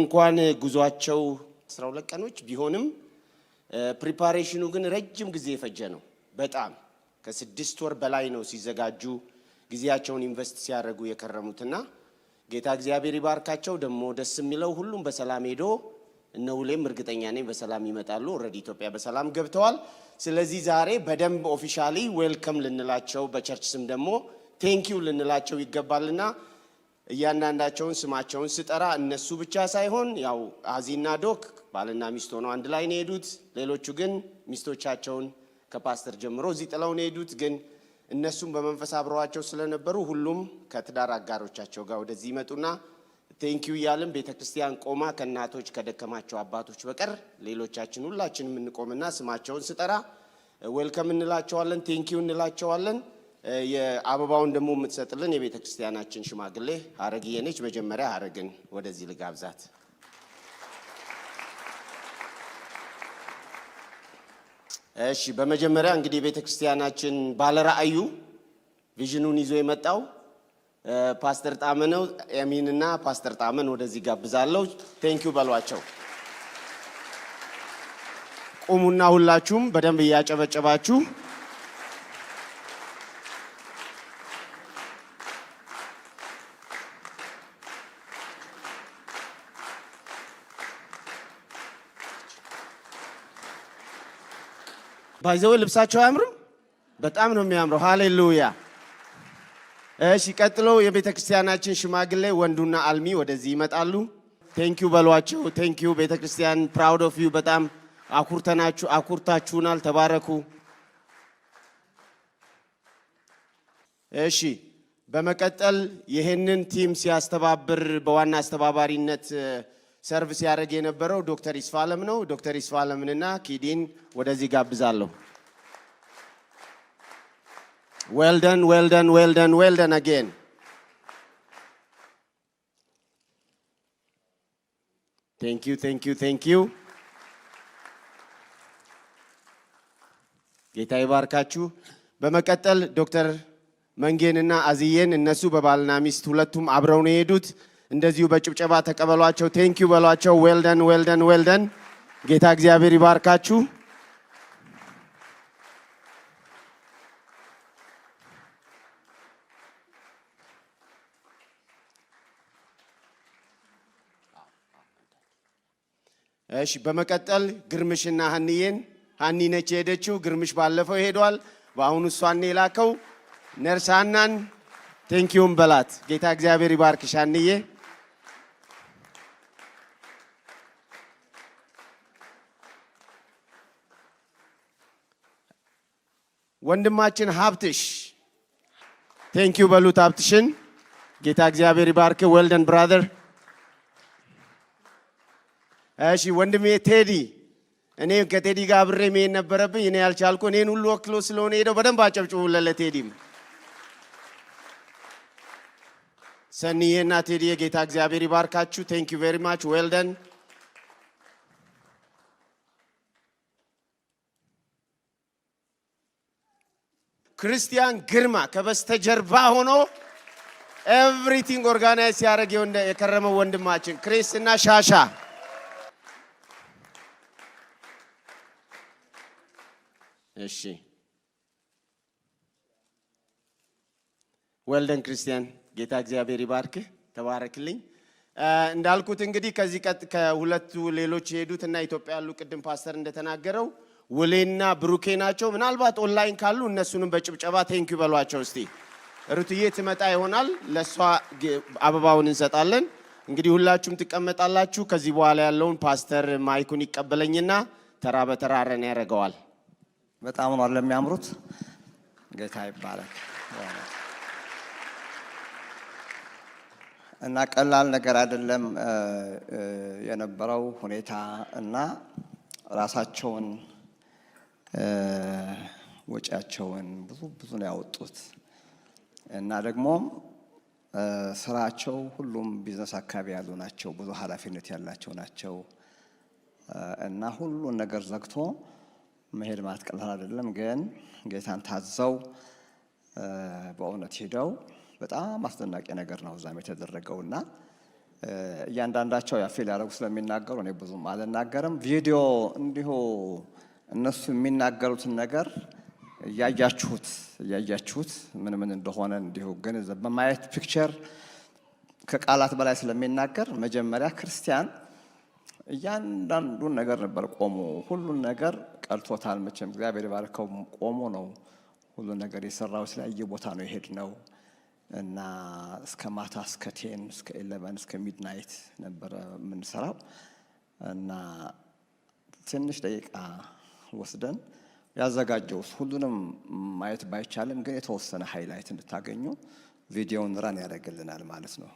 እንኳን ጉዟቸው 12 ቀኖች ቢሆንም ፕሪፓሬሽኑ ግን ረጅም ጊዜ የፈጀ ነው። በጣም ከ6 ወር በላይ ነው ሲዘጋጁ ጊዜያቸውን ኢንቨስት ሲያደርጉ የከረሙትና ጌታ እግዚአብሔር ይባርካቸው። ደሞ ደስ የሚለው ሁሉም በሰላም ሄዶ እነውሌም እርግጠኛ ነኝ በሰላም ይመጣሉ። ኦሬዲ ኢትዮጵያ በሰላም ገብተዋል። ስለዚህ ዛሬ በደንብ ኦፊሻሊ ዌልከም ልንላቸው በቸርች ስም ደግሞ ቴንኪው ልንላቸው ይገባልና እያንዳንዳቸውን ስማቸውን ስጠራ እነሱ ብቻ ሳይሆን ያው አዚና ዶክ ባልና ሚስት ሆነው አንድ ላይ ነው የሄዱት። ሌሎቹ ግን ሚስቶቻቸውን ከፓስተር ጀምሮ እዚህ ጥለው ነው የሄዱት። ግን እነሱም በመንፈስ አብረዋቸው ስለነበሩ ሁሉም ከትዳር አጋሮቻቸው ጋር ወደዚህ ይመጡና ቴንኪው ያለን ቤተክርስቲያን ቆማ ከናቶች ከደከማቸው አባቶች በቀር ሌሎቻችን ሁላችንም እንቆምና ስማቸውን ስጠራ ዌልከም እንላቸዋለን፣ ቴንኪው እንላቸዋለን። የአበባውን ደግሞ የምትሰጥልን የቤተክርስቲያናችን ሽማግሌ ሀረግዬ ነች። መጀመሪያ ሀረግን ወደዚህ ልጋብዛት። እሺ፣ በመጀመሪያ እንግዲህ ቤተክርስቲያናችን ባለራእዩ ቪዥኑን ይዞ የመጣው ፓስተር ጣመነው ያሚንና ፓስተር ጣመን ወደዚህ ጋብዛለሁ። ቴንኪው በሏቸው። ቁሙና ሁላችሁም በደንብ ያጨበጨባችሁ ባይዘው ልብሳቸው አያምርም? በጣም ነው የሚያምረው። ሃሌሉያ። እሺ፣ ቀጥሎ የቤተክርስቲያናችን ሽማግሌ ወንዱና አልሚ ወደዚህ ይመጣሉ። ቴንኪው በሏቸው። ቴንኪው ቤተክርስቲያን ፕራውድ ኦፍ ዩ። በጣም አኩርታችሁናል። ተባረኩ። እሺ፣ በመቀጠል ይሄንን ቲም ሲያስተባብር በዋና አስተባባሪነት ሰርቪስ ያደረገ የነበረው ዶክተር ይስፋለም ነው። ዶክተር ይስፋለምንና ኪዲን ወደዚህ ጋብዛለሁ። ዌልደን ዌልደን ዌልደን ዌልደን አጌን። ቴንኪው ቴንኪው ቴንኪው። ጌታ ይባርካችሁ። በመቀጠል ዶክተር መንጌንና አዝዬን እነሱ በባልና ሚስት ሁለቱም አብረው ነው የሄዱት። እንደዚሁ በጭብጨባ ተቀበሏቸው። ቴንኪው በሏቸው። ዌልደን ዌልደን ዌልደን። ጌታ እግዚአብሔር ይባርካችሁ። እሺ፣ በመቀጠል ግርምሽና ሀኒዬን፣ ሀኒ ነች የሄደችው። ግርምሽ ባለፈው ሄዷል። በአሁኑ እሷን የላከው ነርሳናን ቴንኪውን በላት። ጌታ እግዚአብሔር ይባርክሽ ሀኒዬ። ወንድማችን ሀብትሽ ቴንኪው በሉት ሀብትሽን። ጌታ እግዚአብሔር ይባርክ። ዌልደን ብራዘር። እሺ፣ ወንድሜ ቴዲ፣ እኔ ከቴዲ ጋር አብሬ መሄድ ነበረብኝ። እኔ ያልቻልኩ እኔን ሁሉ ወክሎ ስለሆነ ሄደው። በደንብ አጨብጭቡለት ለቴዲም። ሰኒዬና ቴዲዬ ጌታ እግዚአብሔር ይባርካችሁ። ቴንኪው ቬሪ ማች ዌልደን። ክርስቲያን ግርማ ከበስተጀርባ ሆኖ ኤቭሪቲንግ ኦርጋናይዝ ሲያደርግ የከረመው ወንድማችን ክሪስ እና ሻሻ። እሺ፣ ዌልደን ክርስቲያን፣ ጌታ እግዚአብሔር ይባርክ። ተባረክልኝ። እንዳልኩት እንግዲህ ከዚህ ከሁለቱ ሌሎች የሄዱትና ኢትዮጵያ ያሉ ቅድም ፓስተር እንደተናገረው ውሌና ብሩኬ ናቸው። ምናልባት ኦንላይን ካሉ እነሱንም በጭብጨባ ቴንኪው በሏቸው። እስቲ ሩትዬ ትመጣ ይሆናል፣ ለሷ አበባውን እንሰጣለን። እንግዲህ ሁላችሁም ትቀመጣላችሁ። ከዚህ በኋላ ያለውን ፓስተር ማይኩን ይቀበለኝና ተራ በተራ ረን ያደርገዋል። በጣም ነው ለሚያምሩት። ጌታ ይባረክ። እና ቀላል ነገር አይደለም የነበረው ሁኔታ እና ራሳቸውን ወጪያቸውን ብዙ ነው ያወጡት እና ደግሞ ስራቸው ሁሉም ቢዝነስ አካባቢ ያሉ ናቸው። ብዙ ኃላፊነት ያላቸው ናቸው እና ሁሉን ነገር ዘግቶ መሄድ ማለት ቀላል አይደለም። ግን ጌታን ታዘው በእውነት ሄደው በጣም አስደናቂ ነገር ነው እዛም የተደረገውና እያንዳንዳቸው ያፌል ያደረጉ ስለሚናገሩ እኔ ብዙም አልናገርም። ቪዲዮ እንዲሁ እነሱ የሚናገሩትን ነገር እያያችሁት ምን እንደሆነ እንዲሁ ግን በማየት ፒክቸር ከቃላት በላይ ስለሚናገር መጀመሪያ ክርስቲያን እያንዳንዱን ነገር ነበር ቆሞ ሁሉን ነገር ቀልቶታል። መቼም እግዚአብሔር ባርከው ቆሞ ነው ሁሉን ነገር የሰራው። ስለዚህ ቦታ ነው የሄድነው እና እስከ ማታ እስከ 10 እስከ 11 እስከ ሚድናይት ነበር የምንሰራው እና ትንሽ ደቂቃ ወስደን ያዘጋጀው ሁሉንም ማየት ባይቻልም ግን የተወሰነ ሃይላይት እንድታገኙ ቪዲዮውን ራን ያደርግልናል ማለት ነው።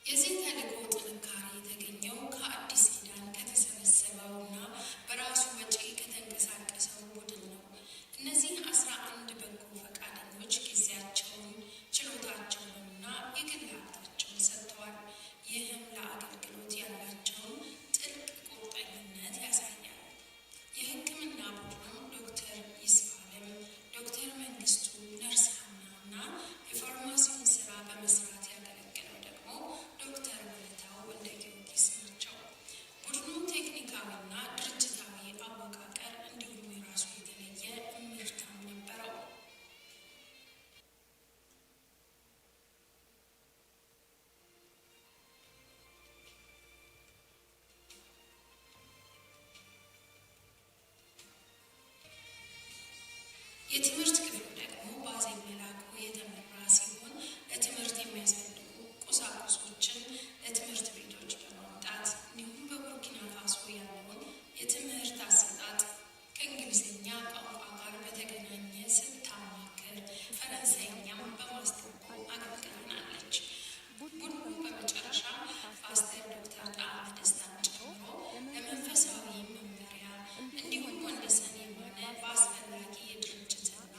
የዚህ ተልእኮ ጥንካሬ የተገኘው ከአዲስ ኪዳን ከተሰበሰበውና በራሱ ወጪ ከተንቀሳቀሰው ቡድን ነው። እነዚህ 11 በጎ ፈቃደኞች ጊዜያቸውን፣ ችሎታቸውንና የግል ሀብታቸውን ሰጥተዋል። ይህም ለአገልግሎት ያላቸውን ጥልቅ ቁርጠኝነት ያሳያል። የሕክምና ቡድኑ ዶክተር ይስፋለም፣ ዶክተር መንግስቱ፣ ነርስ ሀና እና የፋርማሲውን ስራ በመስራት ዶክተር ወለታው ወልደ ጊዮርጊስ ናቸው። ቡድኑ ቴክኒካዊና ድርጅታዊ አወቃቀር እንዲሁም የራሱ የተለየ እምርታም ነበረው። የትምህርት ክፍሉ ደግሞ በአዜብ መላኩ የተመራ ሲሆን ለትምህርት የሚያስፈልጉ ቁሳቁሶችን ለትምህርት ቤቶች በማምጣት እንዲሁም በቡርኪና ፋሶ ያለውን የትምህርት አሰጣጥ ከእንግሊዝኛ ቋንቋ ጋር በተገናኘ ስታማክር ፈረንሳይኛም በማስተርጎም አገልግላለች። ቡድኑ በመጨረሻ ፓስተር ዶክተር ጣዕመ ደስታን ጨምሮ ለመንፈሳዊ መመሪያ እንዲሁም ወንደሰን የሆነ በአስፈላጊ የድርጅትና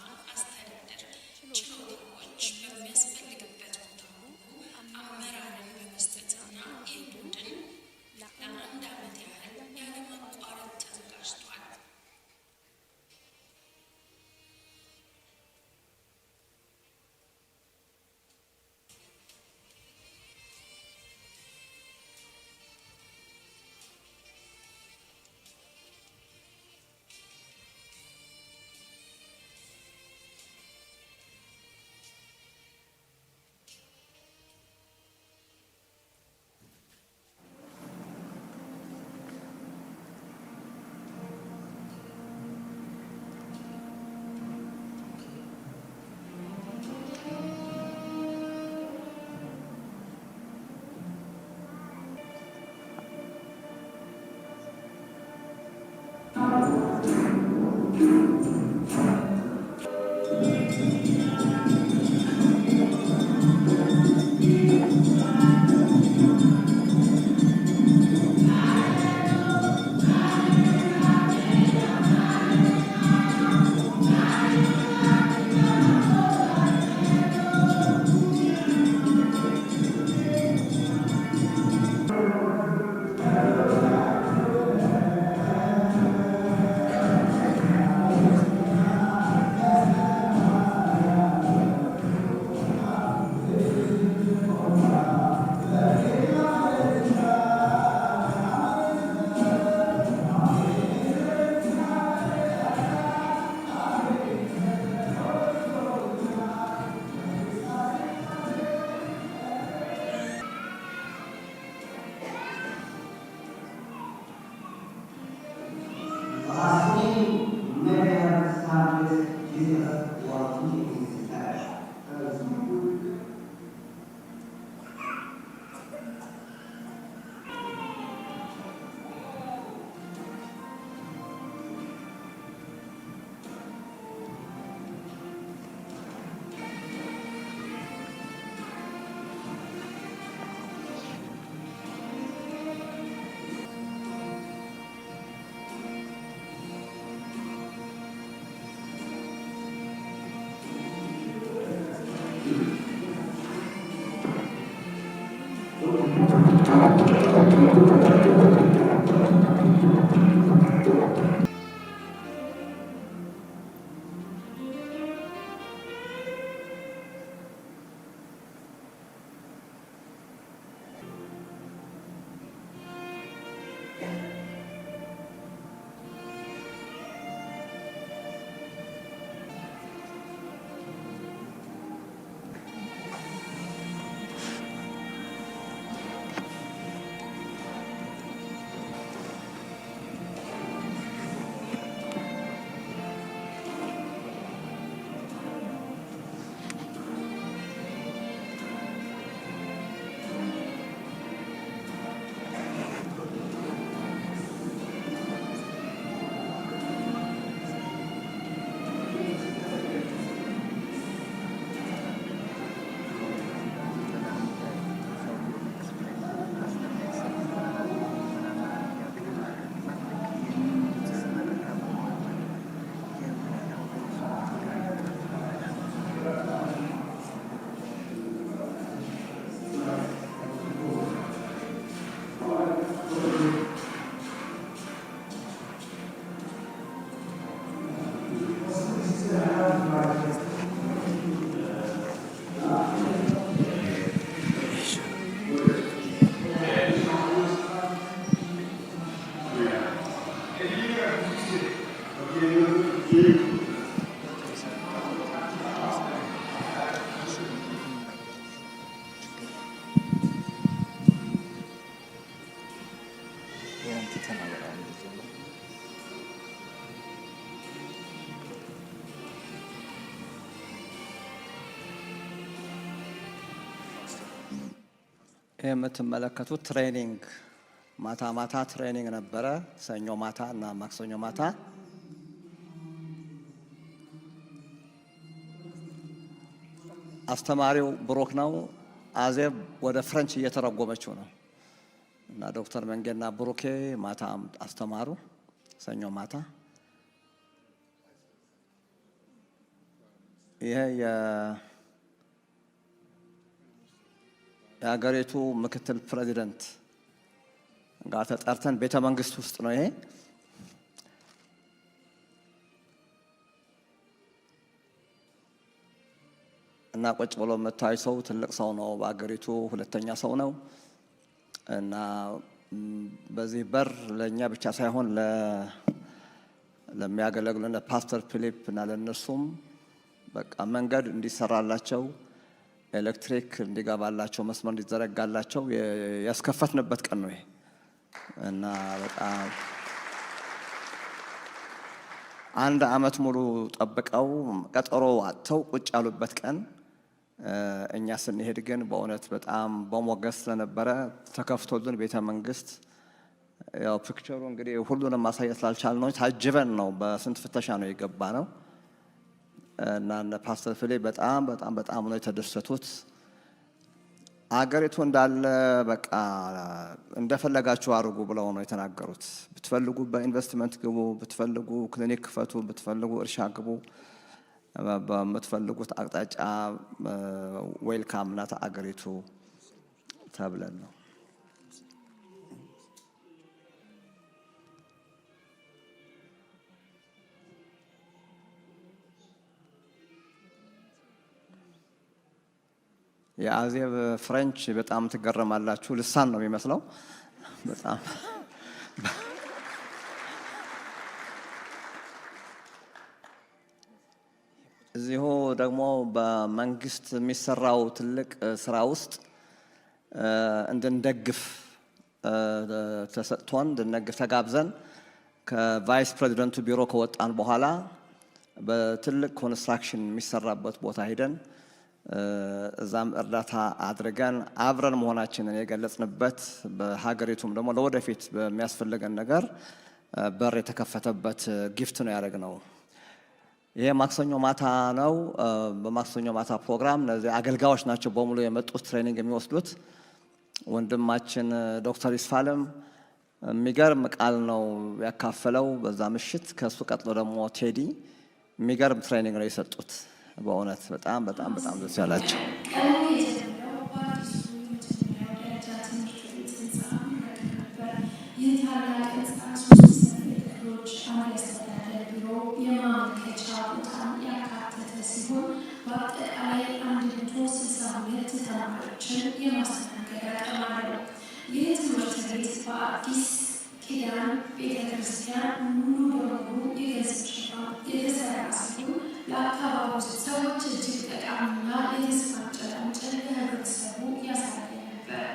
የምትመለከቱት ትሬኒንግ ማታ ማታ ትሬኒንግ ነበረ። ሰኞ ማታ እና ማክሰኞ ማታ አስተማሪው ብሩክ ነው። አዜብ ወደ ፍሬንች እየተረጎመችው ነው እና ዶክተር መንገና ብሩኬ ማታ አስተማሩ ሰኞ ማታ። ይሄ የሀገሪቱ ምክትል ፕሬዚደንት ጋር ተጠርተን ቤተ መንግስት ውስጥ ነው ይሄ። እና ቁጭ ብሎ መታይ ሰው ትልቅ ሰው ነው፣ በአገሪቱ ሁለተኛ ሰው ነው። እና በዚህ በር ለኛ ብቻ ሳይሆን ለሚያገለግሉን ፓስተር ፊሊፕ እና ለነሱም በቃ መንገድ እንዲሰራላቸው ኤሌክትሪክ እንዲገባላቸው መስመር እንዲዘረጋላቸው ያስከፈትንበት ቀን ነው ይሄ። እና በጣም አንድ አመት ሙሉ ጠብቀው ቀጠሮ አጥተው ቁጭ ያሉበት ቀን እኛ ስንሄድ ግን በእውነት በጣም በሞገስ ስለነበረ ተከፍቶልን ቤተ መንግስት ያው ፒክቸሩ እንግዲህ ሁሉንም ማሳየት ስላልቻልን ነው ታጅበን ነው በስንት ፍተሻ ነው የገባ ነው። እና ፓስተር ፊሊፕ በጣም በጣም በጣም ነው የተደሰቱት። አገሪቱ እንዳለ በቃ እንደፈለጋችሁ አድርጉ ብለው ነው የተናገሩት። ብትፈልጉ በኢንቨስትመንት ግቡ፣ ብትፈልጉ ክሊኒክ ክፈቱ፣ ብትፈልጉ እርሻ ግቡ፣ በምትፈልጉት አቅጣጫ ዌልካም ናት አገሪቱ ተብለን ነው። የአዜብ ፍሬንች በጣም ትገረማላችሁ። ልሳን ነው የሚመስለው በጣም እዚሁ ደግሞ በመንግስት የሚሰራው ትልቅ ስራ ውስጥ እንድንደግፍ ተሰጥቶን እንድንደግፍ ተጋብዘን ከቫይስ ፕሬዚደንቱ ቢሮ ከወጣን በኋላ በትልቅ ኮንስትራክሽን የሚሰራበት ቦታ ሄደን እዛም እርዳታ አድርገን አብረን መሆናችንን የገለጽንበት በሀገሪቱም ደግሞ ለወደፊት በሚያስፈልገን ነገር በር የተከፈተበት ጊፍት ነው ያደረግነው። ይሄ ማክሰኞ ማታ ነው። በማክሰኞ ማታ ፕሮግራም እነዚህ አገልጋዮች ናቸው በሙሉ የመጡት ትሬኒንግ የሚወስዱት። ወንድማችን ዶክተር ይስፋለም የሚገርም ቃል ነው ያካፈለው በዛ ምሽት። ከሱ ቀጥሎ ደግሞ ቴዲ የሚገርም ትሬኒንግ ነው የሰጡት። በእውነት በጣም በጣም በጣም ደስ ያላቸው። ኪዳን ቤተክርስቲያን ሙሉ በሙሉ የተሰራ ሲሆን ለአካባቢው ሰዎች እጅግ ጠቃሚና የተስፋ ጭላንጭል ለህብረተሰቡ ያሳየ ነበር።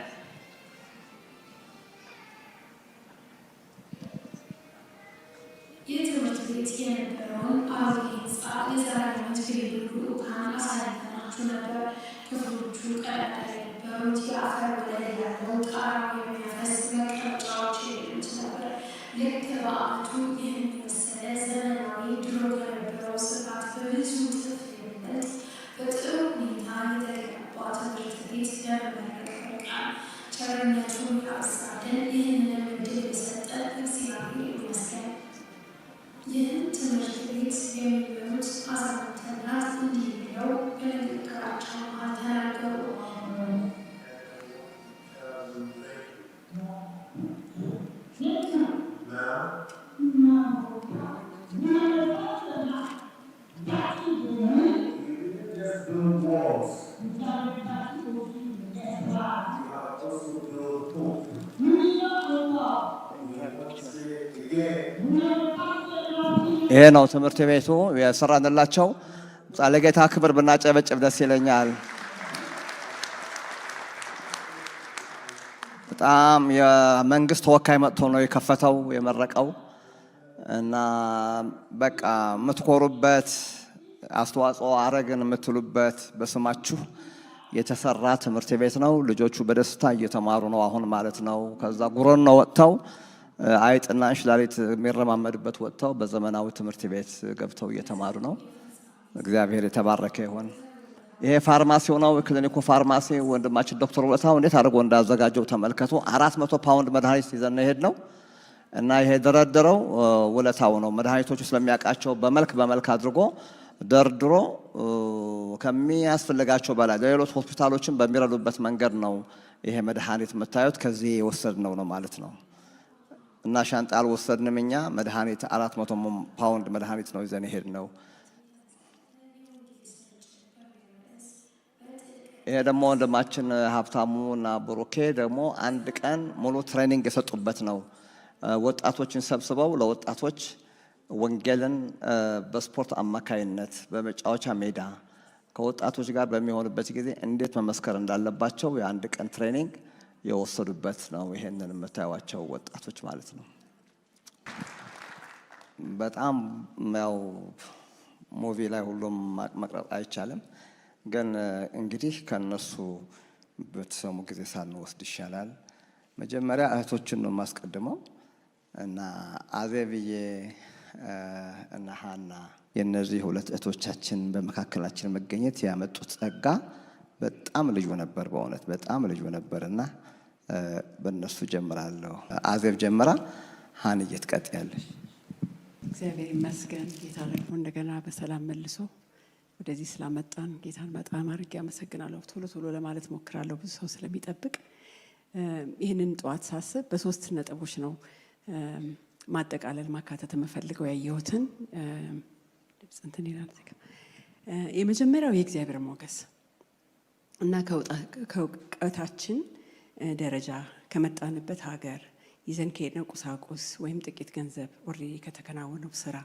የትምህርት ቤት የነበረውን አሮጌ ህንፃ የዛሬ ዓመት ግሪሉ ልኡካን አሳይተናችሁ ነበር። ክፍሎቹ ቀዳዳ የነበሩት የአፈር ወለል ያለው ጣራው የሚያፈስ መቀመጫዎች የሌሉት ነበር። ልክ በአመቱ ይህን የመሰለ ዘመናዊ ድሮ ከነበረው ስፋት በብዙ እጥፍ የሚበልጥ በጥሩ ሁኔታ የተገነባ ትምህርት ቤት ለመመረቅ በቃን። ቸርነቱን ያብዛልን። ይህንን እድል የሰጠን እግዚአብሔር ይመስገን። ይህን ትምህርት ቤት የሚመሩት አዛውንት እናት እንዲህ ብለው በንግግራቸው መሃል ተናገሩ። ይሄ ነው ትምህርት ቤቱ የሰራንላቸው። ለጌታ ክብር ብናጨበጭብ ደስ ይለኛል። በጣም የመንግስት ተወካይ መጥቶ ነው የከፈተው የመረቀው እና በቃ የምትኮሩበት አስተዋጽኦ አረግን የምትሉበት በስማችሁ የተሰራ ትምህርት ቤት ነው። ልጆቹ በደስታ እየተማሩ ነው አሁን ማለት ነው። ከዛ ጉሮን ነው ወጥተው አይጥና እንሽላሊት የሚረማመድበት ወጥተው በዘመናዊ ትምህርት ቤት ገብተው እየተማሩ ነው። እግዚአብሔር የተባረከ ይሁን። ይሄ ፋርማሲው ነው፣ ክሊኒኩ ፋርማሲ። ወንድማችን ዶክተር ውለታው እንዴት አድርጎ እንዳዘጋጀው ተመልከቱ። 400 ፓውንድ መድኃኒት ይዘን ሄድ ነው እና ይሄ ደረደረው ውለታው ነው። መድኃኒቶቹ ስለሚያውቃቸው በመልክ አድርጎ ደርድሮ ከሚያስፈልጋቸው በላይ ለሌሎች ሆስፒታሎችን በሚረዱበት መንገድ ነው ይሄ መድኃኒት የምታዩት። ከዚህ የወሰድነው ነው ማለት ነው እና ሻንጣ አልወሰድንም እኛ። መድኃኒት 400 ፓውንድ መድኃኒት ነው ይዘን ሄድ ነው። ይሄ ደግሞ ወንድማችን ሀብታሙ እና ብሩኬ ደግሞ አንድ ቀን ሙሉ ትሬኒንግ የሰጡበት ነው። ወጣቶችን ሰብስበው ለወጣቶች ወንጌልን በስፖርት አማካይነት በመጫወቻ ሜዳ ከወጣቶች ጋር በሚሆንበት ጊዜ እንዴት መመስከር እንዳለባቸው የአንድ ቀን ትሬኒንግ የወሰዱበት ነው። ይሄንን የምታዩዋቸው ወጣቶች ማለት ነው። በጣም ያው ሙቪ ላይ ሁሉም መቅረጽ አይቻልም፣ ግን እንግዲህ ከነሱ በተሰሙ ጊዜ ሳንወስድ ይሻላል። መጀመሪያ እህቶችን ነው የማስቀድመው እና አዜብዬ እና ሀና የነዚህ ሁለት እህቶቻችን በመካከላችን መገኘት ያመጡት ጸጋ በጣም ልዩ ነበር። በእውነት በጣም ልዩ ነበርና በእነሱ ጀምራለሁ። አዜብ ጀምራ ሀንዬ ትቀጥያለሽ። እግዚአብሔር ይመስገን። ጌታ ደግሞ እንደገና በሰላም መልሶ ወደዚህ ስላመጣን ጌታን በጣም አድርጌ አመሰግናለሁ። ቶሎ ለማለት ሞክራለሁ ብዙ ሰው ስለሚጠብቅ። ይህንን ጠዋት ሳስብ በሶስት ነጥቦች ነው ማጠቃለል ማካተት የምፈልገው ያየሁትን። እንትን ይላል። የመጀመሪያው የእግዚአብሔር ሞገስ እና ከእውቀታችን ደረጃ ከመጣንበት ሀገር ይዘን ከሄድነው ቁሳቁስ ወይም ጥቂት ገንዘብ ኦልሬዲ ከተከናወነው ስራ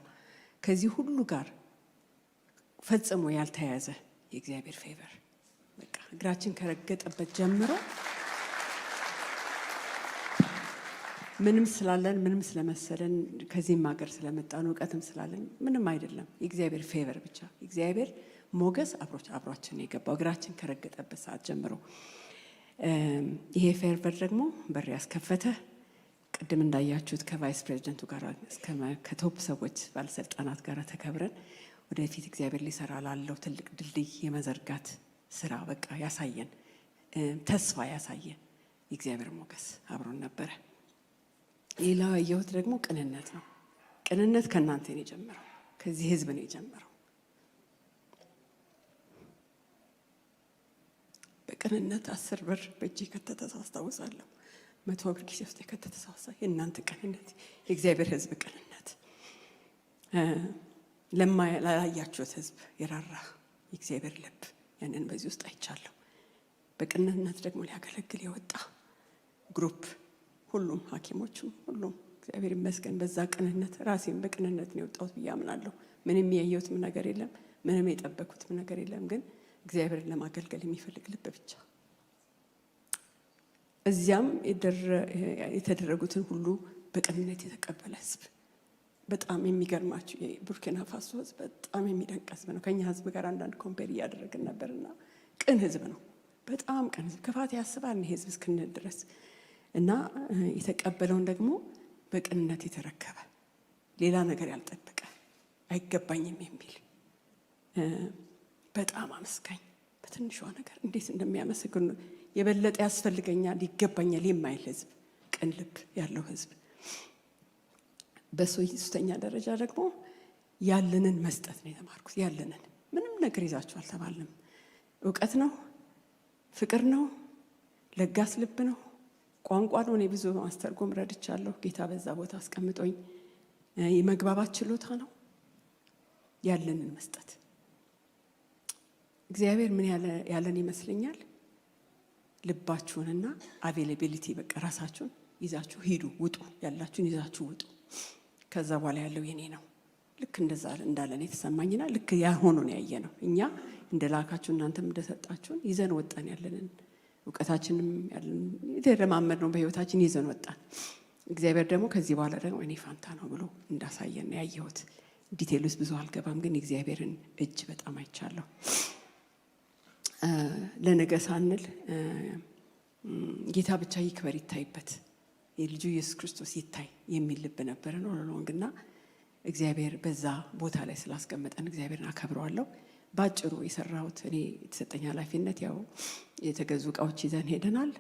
ከዚህ ሁሉ ጋር ፈጽሞ ያልተያያዘ የእግዚአብሔር ፌቨር በቃ እግራችን ከረገጠበት ጀምሮ ምንም ስላለን ምንም ስለመሰለን ከዚህም ሀገር ስለመጣን እውቀትም ስላለን ምንም አይደለም። የእግዚአብሔር ፌቨር ብቻ የእግዚአብሔር ሞገስ አብሯችን የገባው እግራችን ከረገጠበት ሰዓት ጀምሮ። ይሄ ፌቨር ደግሞ በር ያስከፈተ ቅድም እንዳያችሁት ከቫይስ ፕሬዚደንቱ ጋር ከቶፕ ሰዎች ባለስልጣናት ጋር ተከብረን ወደፊት እግዚአብሔር ሊሰራ ላለው ትልቅ ድልድይ የመዘርጋት ስራ በቃ ያሳየን ተስፋ ያሳየን የእግዚአብሔር ሞገስ አብሮን ነበረ። ሌላው ያየሁት ደግሞ ቅንነት ነው። ቅንነት ከእናንተ ነው የጀመረው፣ ከዚህ ህዝብ ነው የጀመረው። በቅንነት 10 ብር በእጄ ከተተ አስታውሳለሁ። 100 ብር ኪሴ ውስጥ የከተተ የእናንተ ቅንነት፣ የእግዚአብሔር ህዝብ ቅንነት፣ ላላያችሁት ህዝብ የራራ የእግዚአብሔር ልብ ያንን በዚህ ውስጥ አይቻለሁ። በቅንነት ደግሞ ሊያገለግል የወጣ ግሩፕ ሁሉም ሐኪሞቹም ሁሉም እግዚአብሔር ይመስገን በዛ ቅንነት ራሴን በቅንነት ነው የወጣሁት ብዬ አምናለሁ። ምንም ያየሁትም ነገር የለም፣ ምንም የጠበኩትም ነገር የለም። ግን እግዚአብሔርን ለማገልገል የሚፈልግ ልብ ብቻ። እዚያም የተደረጉትን ሁሉ በቅንነት የተቀበለ ህዝብ። በጣም የሚገርማችሁ የቡርኪና ፋሶ ህዝብ በጣም የሚደንቅ ህዝብ ነው። ከኛ ህዝብ ጋር አንዳንድ ኮምፔር እያደረግን ነበርና ቅን ህዝብ ነው። በጣም ቅን ህዝብ፣ ክፋት ያስባል ይሄ ህዝብ እስክንል ድረስ እና የተቀበለውን ደግሞ በቅንነት የተረከበ ሌላ ነገር ያልጠበቀ አይገባኝም የሚል በጣም አመስጋኝ በትንሿ ነገር እንዴት እንደሚያመሰግኑ የበለጠ ያስፈልገኛል ይገባኛል የማይል ህዝብ፣ ቅን ልብ ያለው ህዝብ። በሶስተኛ ደረጃ ደግሞ ያለንን መስጠት ነው የተማርኩት። ያለንን ምንም ነገር ይዛችሁ አልተባልንም። እውቀት ነው፣ ፍቅር ነው፣ ለጋስ ልብ ነው፣ ቋንቋ ነው። እኔ ብዙ ማስተርጎም ረድቻለሁ። ጌታ በዛ ቦታ አስቀምጦኝ የመግባባት ችሎታ ነው። ያለንን መስጠት እግዚአብሔር ምን ያለን ይመስለኛል። ልባችሁንና አቬይላቢሊቲ በቃ ራሳችሁን ይዛችሁ ሂዱ፣ ውጡ፣ ያላችሁን ይዛችሁ ውጡ። ከዛ በኋላ ያለው የኔ ነው ልክ እንደዛ እንዳለን የተሰማኝና ልክ ያ ሆኖ ነው ያየነው። እኛ እንደላካችሁ እናንተም እንደሰጣችሁን ይዘን ወጣን። ያለንን እውቀታችንም ያለን የተለማመድነው በህይወታችን ይዘን ወጣን። እግዚአብሔር ደግሞ ከዚህ በኋላ ደግሞ እኔ ፋንታ ነው ብሎ እንዳሳየን ያየሁት። ዲቴይልስ ብዙ አልገባም፣ ግን እግዚአብሔርን እጅ በጣም አይቻለሁ። ለነገ ሳንል ጌታ ብቻ ይክበር ይታይበት፣ የልጁ ኢየሱስ ክርስቶስ ይታይ የሚል ልብ ነበር ነው ለሎንግና እግዚአብሔር በዛ ቦታ ላይ ስላስቀመጠን እግዚአብሔርን አከብረዋለሁ። ባጭሩ የሰራሁት እኔ የተሰጠኝ ኃላፊነት ያው የተገዙ እቃዎች ይዘን ሄደናል።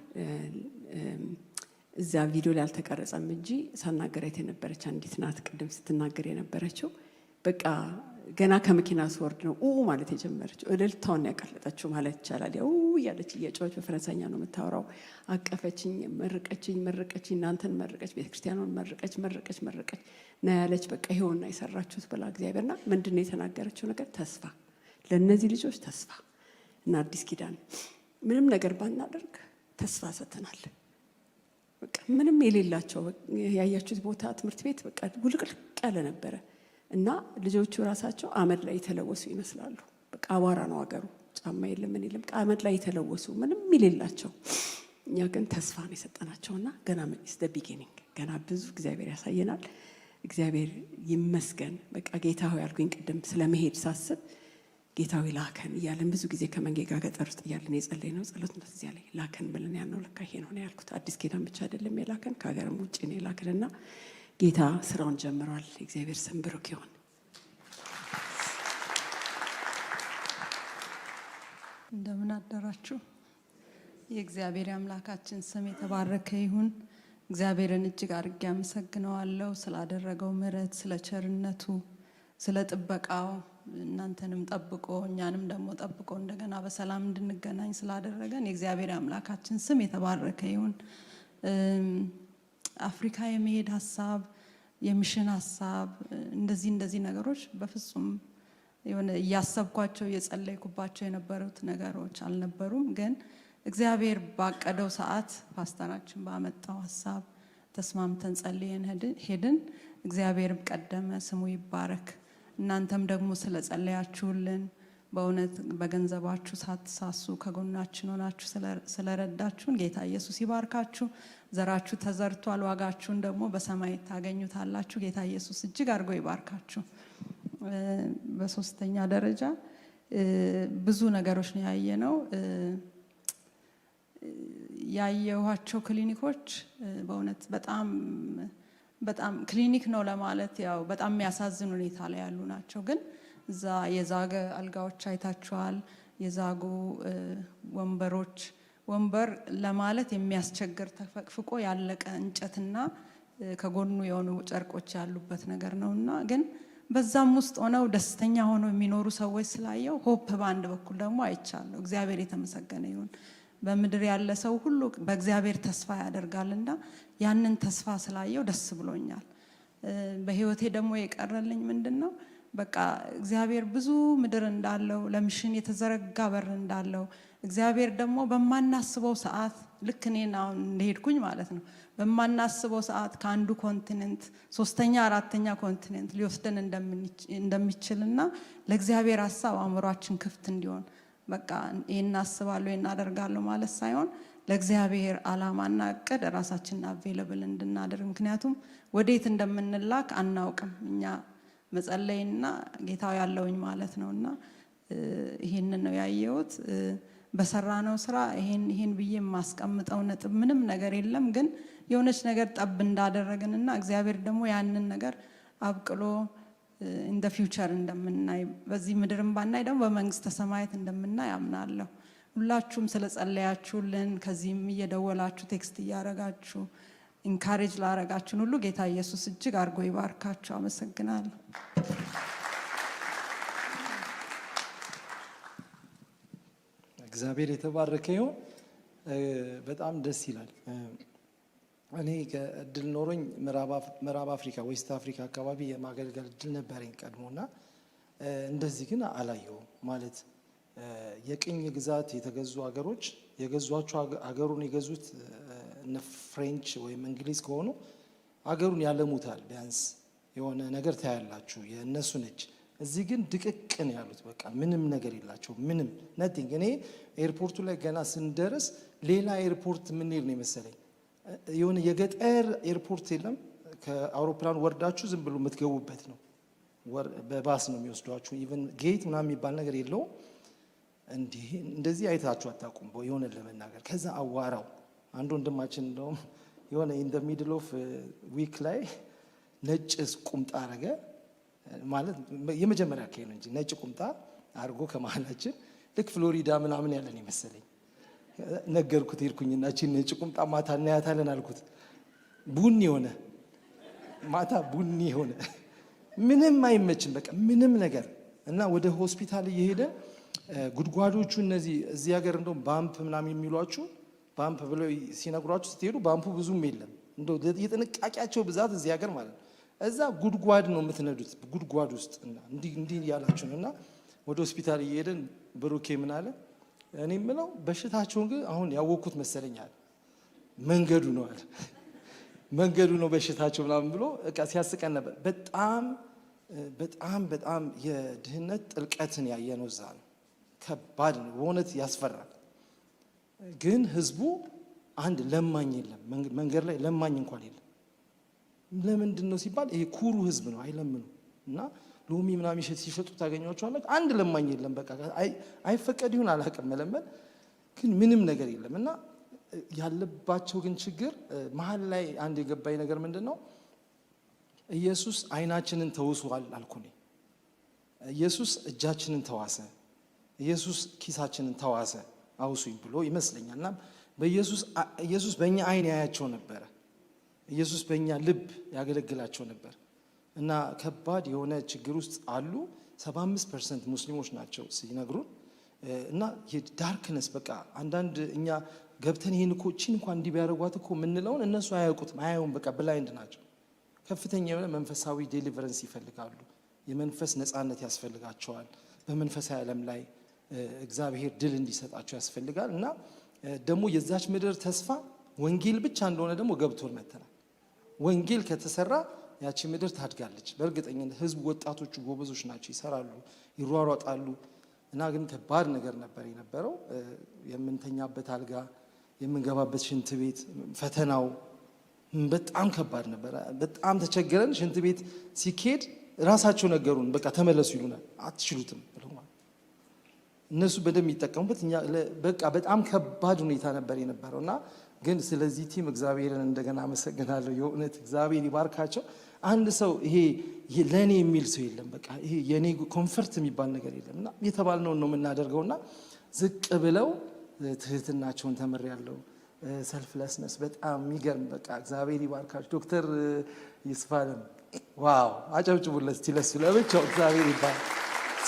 እዛ ቪዲዮ ላይ አልተቀረጸም እንጂ ሳናገራት የነበረች አንዲት ናት ቅድም ስትናገር የነበረችው። በቃ ገና ከመኪና ስወርድ ነው ማለት የጀመረችው። እልልታውን ያቀለጠችው ማለት ይቻላል። ያው እያለች እየጮኸች በፈረንሳይኛ ነው የምታወራው። አቀፈችኝ፣ መረቀችኝ፣ እናንተን መረቀች፣ ቤተክርስቲያኑን መረቀች ና ያለች። በቃ ይሄውና የሰራችሁት ብላ እግዚአብሔርና ምንድነው የተናገረችው ነገር? ተስፋ ለእነዚህ ልጆች ተስፋ እና አዲስ ኪዳን ምንም ነገር ባናደርግ ተስፋ ሰጥተናል። በቃ ምንም የሌላቸው ያያችሁት ቦታ ትምህርት ቤት በቃ ውልቅልቅ ያለ ነበረ እና ልጆቹ ራሳቸው አመድ ላይ የተለወሱ ይመስላሉ። በቃ አቧራ ነው አገሩ፣ ጫማ የለም ምን የለም፣ አመድ ላይ የተለወሱ ምንም የሌላቸው። እኛ ግን ተስፋ ነው የሰጠናቸውና ገና ኢስ ዘ ቢጊኒንግ፣ ገና ብዙ እግዚአብሔር ያሳየናል። እግዚአብሔር ይመስገን። በቃ ጌታ ሆይ ያልኩኝ ቅድም ስለመሄድ ሳስብ ጌታ ሆይ ላከን እያለን ብዙ ጊዜ ከመንጌ ጋር ገጠር ውስጥ እያለን የጸለይነው ጸሎት ነው። እዚያ ላይ ላከን ብለን ያልነው ለካ ይሄ ነው ያልኩት። አዲስ ኪዳን ብቻ አይደለም የላከን ከሀገርም ውጭ ነው የላከንና ጌታ ስራውን ጀምሯል። እግዚአብሔር ስም ብሩክ ይሁን። እንደምን አደራችሁ። የእግዚአብሔር አምላካችን ስም የተባረከ ይሁን። እግዚአብሔርን እጅግ አድርጌ አመሰግነዋለሁ ስላደረገው ምሕረት፣ ስለ ቸርነቱ፣ ስለ ጥበቃው እናንተንም ጠብቆ እኛንም ደግሞ ጠብቆ እንደገና በሰላም እንድንገናኝ ስላደረገን የእግዚአብሔር አምላካችን ስም የተባረከ ይሁን። አፍሪካ የመሄድ ሀሳብ፣ የሚሽን ሀሳብ እንደዚህ ነገሮች በፍጹም የሆነ እያሰብኳቸው የጸለይኩባቸው የነበሩት ነገሮች አልነበሩም። ግን እግዚአብሔር ባቀደው ሰዓት ፓስተራችን ባመጣው ሀሳብ ተስማምተን ጸልየን ሄድን። እግዚአብሔርም ቀደመ፣ ስሙ ይባረክ። እናንተም ደግሞ ስለጸለያችሁልን በእውነት በገንዘባችሁ ሳትሳሱ ከጎናችን ሆናችሁ ስለረዳችሁን ጌታ ኢየሱስ ይባርካችሁ። ዘራችሁ ተዘርቷል፣ ዋጋችሁን ደግሞ በሰማይ ታገኙታላችሁ። ጌታ ኢየሱስ እጅግ አድርጎ ይባርካችሁ። በሶስተኛ ደረጃ ብዙ ነገሮች ነው ያየነው። ያየኋቸው ክሊኒኮች በእውነት በጣም ክሊኒክ ነው ለማለት ያው በጣም የሚያሳዝን ሁኔታ ላይ ያሉ ናቸው። ግን እዛ የዛገ አልጋዎች አይታችኋል። የዛጉ ወንበር ለማለት የሚያስቸግር ተፈቅፍቆ ያለቀ እንጨትና ከጎኑ የሆኑ ጨርቆች ያሉበት ነገር ነውና ግን በዛም ውስጥ ሆነው ደስተኛ ሆነው የሚኖሩ ሰዎች ስላየው ሆፕ በአንድ በኩል ደግሞ አይቻለሁ። እግዚአብሔር የተመሰገነ ይሁን። በምድር ያለ ሰው ሁሉ በእግዚአብሔር ተስፋ ያደርጋልና ያንን ተስፋ ስላየው ደስ ብሎኛል። በህይወቴ ደግሞ የቀረልኝ ምንድነው? በቃ እግዚአብሔር ብዙ ምድር እንዳለው ለሚሽን የተዘረጋ በር እንዳለው እግዚአብሔር ደግሞ በማናስበው ሰዓት ልክ እኔን አሁን እንደሄድኩኝ ማለት ነው በማናስበው ሰዓት ከአንዱ ኮንቲኔንት ሶስተኛ አራተኛ ኮንቲኔንት ሊወስደን እንደሚችልና ለእግዚአብሔር ሐሳብ አእምሯችን ክፍት እንዲሆን በቃ ይሄን አስባለሁ ይሄን አደርጋለሁ ማለት ሳይሆን ለእግዚአብሔር ዓላማና እቅድ ራሳችንን አቬለብል እንድናደርግ። ምክንያቱም ወዴት እንደምንላክ አናውቅም። እኛ መጸለይና ጌታው ያለውኝ ማለት ነውና ይሄንን ነው ያየሁት። በሰራነው ስራ ይሄን ብዬ ማስቀምጠው ነጥብ ምንም ነገር የለም። ግን የሆነች ነገር ጠብ እንዳደረግንና እግዚአብሔር ደግሞ ያንን ነገር አብቅሎ in the future እንደምናይ በዚህ ምድርም ባናይ ደግሞ በመንግስተ ሰማያት እንደምናይ አምናለሁ። ሁላችሁም ስለጸለያችሁልን ከዚህም እየደወላችሁ ቴክስት እያረጋችሁ ኢንካሬጅ ላረጋችሁን ሁሉ ጌታ ኢየሱስ እጅግ አድርጎ ይባርካችሁ። አመሰግናለሁ። እግዚአብሔር የተባረከ ይሁን። በጣም ደስ ይላል። እኔ እድል ኖሮኝ ምዕራብ አፍሪካ ዌስት አፍሪካ አካባቢ የማገልገል እድል ነበረኝ ቀድሞና እንደዚህ ግን አላየው ማለት የቅኝ ግዛት የተገዙ ሀገሮች የገዟቸው ሀገሩን የገዙት ፍሬንች ወይም እንግሊዝ ከሆኑ ሀገሩን ያለሙታል። ቢያንስ የሆነ ነገር ታያላችሁ የእነሱ ነች። እዚህ ግን ድቅቅ ነው ያሉት። በቃ ምንም ነገር የላቸው ምንም ነቲንግ። እኔ ኤርፖርቱ ላይ ገና ስንደርስ ሌላ ኤርፖርት የምንሄድ ነው የመሰለኝ። የሆነ የገጠር ኤርፖርት የለም፣ ከአውሮፕላን ወርዳችሁ ዝም ብሎ የምትገቡበት ነው። በባስ ነው የሚወስዷችሁ። ኢቨን ጌት ምናምን የሚባል ነገር የለውም። እንደዚህ አይታችሁ አታውቁም የሆነ ለመናገር። ከዛ አዋራው አንዱ ወንድማችን እንደውም የሆነ ኢን ዘ ሚድል ኦፍ ዊክ ላይ ነጭ ቁምጣ አረገ። ማለት የመጀመሪያ አካባቢ ነው እንጂ ነጭ ቁምጣ አድርጎ ከመሀላችን ልክ ፍሎሪዳ ምናምን ያለን ይመስለኝ ነገርኩት። ሄድኩኝና እቺን ነጭ ቁምጣ ማታ እናያታለን አልኩት። ቡኒ ሆነ ማታ ቡኒ ሆነ፣ ምንም አይመችም በቃ ምንም ነገር። እና ወደ ሆስፒታል እየሄደ ጉድጓዶቹ እዚህ ሀገር እንደውም ባምፕ ምናምን የሚሏችሁ ባምፕ ብለው ሲነግሯችሁ ስትሄዱ ባምፑ ብዙም የለም። እንደው የጥንቃቄያቸው ብዛት እዚህ ሀገር ማለት ነው። እዛ ጉድጓድ ነው የምትነዱት፣ ጉድጓድ ውስጥ እና እንዲህ ያላችሁ ነው። እና ወደ ሆስፒታል እየሄደን ብሩኬ ምን አለ፣ እኔ የምለው በሽታቸውን ግን አሁን ያወቅኩት መሰለኛል፣ መንገዱ ነው አለ። መንገዱ ነው በሽታቸው ምናምን ብሎ እቃ ሲያስቀን ነበር። በጣም በጣም በጣም የድህነት ጥልቀትን ያየነው እዛ ነው። ከባድ ነው በእውነት ያስፈራል። ግን ህዝቡ አንድ ለማኝ የለም፣ መንገድ ላይ ለማኝ እንኳን የለም። ለምንድን ነው ሲባል ይሄ ኩሩ ህዝብ ነው፣ አይለምኑ። እና ሎሚ ምናምን ሲሸጡ ታገኟቸዋላችሁ። አንድ ለማኝ የለም። በቃ አይፈቀድ ይሁን አላውቅም፣ መለመን ግን ምንም ነገር የለም። እና ያለባቸው ግን ችግር መሀል ላይ አንድ የገባኝ ነገር ምንድን ነው፣ ኢየሱስ አይናችንን ተውሷል አልኩኝ። ኢየሱስ እጃችንን ተዋሰ፣ ኢየሱስ ኪሳችንን ተዋሰ አውሱኝ ብሎ ይመስለኛል። እና ኢየሱስ በእኛ አይን ያያቸው ነበረ፣ ኢየሱስ በእኛ ልብ ያገለግላቸው ነበር። እና ከባድ የሆነ ችግር ውስጥ አሉ። 75% ሙስሊሞች ናቸው ሲነግሩን። እና የዳርክነስ በቃ አንዳንድ እኛ ገብተን ይሄን እኮ እቺን እንኳን እንዲህ ቢያደርጓት እኮ የምንለውን እነሱ አያውቁትም፣ አያዩም። በቃ ብላይንድ ናቸው። ከፍተኛ የሆነ መንፈሳዊ ዴሊቨረንስ ይፈልጋሉ። የመንፈስ ነፃነት ያስፈልጋቸዋል። በመንፈሳዊ ዓለም ላይ እግዚአብሔር ድል እንዲሰጣቸው ያስፈልጋል። እና ደግሞ የዛች ምድር ተስፋ ወንጌል ብቻ እንደሆነ ደግሞ ገብቶን መተናል። ወንጌል ከተሰራ ያቺ ምድር ታድጋለች በእርግጠኝነት። ህዝቡ፣ ወጣቶቹ ጎበዞች ናቸው፣ ይሰራሉ፣ ይሯሯጣሉ። እና ግን ከባድ ነገር ነበር የነበረው። የምንተኛበት አልጋ፣ የምንገባበት ሽንት ቤት፣ ፈተናው በጣም ከባድ ነበር። በጣም ተቸገረን። ሽንት ቤት ሲኬድ ራሳቸው ነገሩን፣ በቃ ተመለሱ ይሉናል። አትችሉትም ብለው ማለት እነሱ በደንብ ይጠቀሙበት። እኛ በቃ በጣም ከባድ ሁኔታ ነበር የነበረው። እና ግን ስለዚህ ቲም እግዚአብሔርን እንደገና አመሰግናለሁ። የእውነት እግዚአብሔር ይባርካቸው። አንድ ሰው ይሄ ለእኔ የሚል ሰው የለም። በቃ ይሄ የኔ ኮንፈርት የሚባል ነገር የለም። እና የተባልነውን ነው የምናደርገው። እና ዝቅ ብለው ትህትናቸውን ተምሬያለሁ። ሰልፍለስነስ በጣም የሚገርም በቃ እግዚአብሔር ይባርካቸው። ዶክተር ይስፋለም ዋው፣ አጨብጭቡለት እስቲ ለሱ ለብቻው። እግዚአብሔር ይባርክ።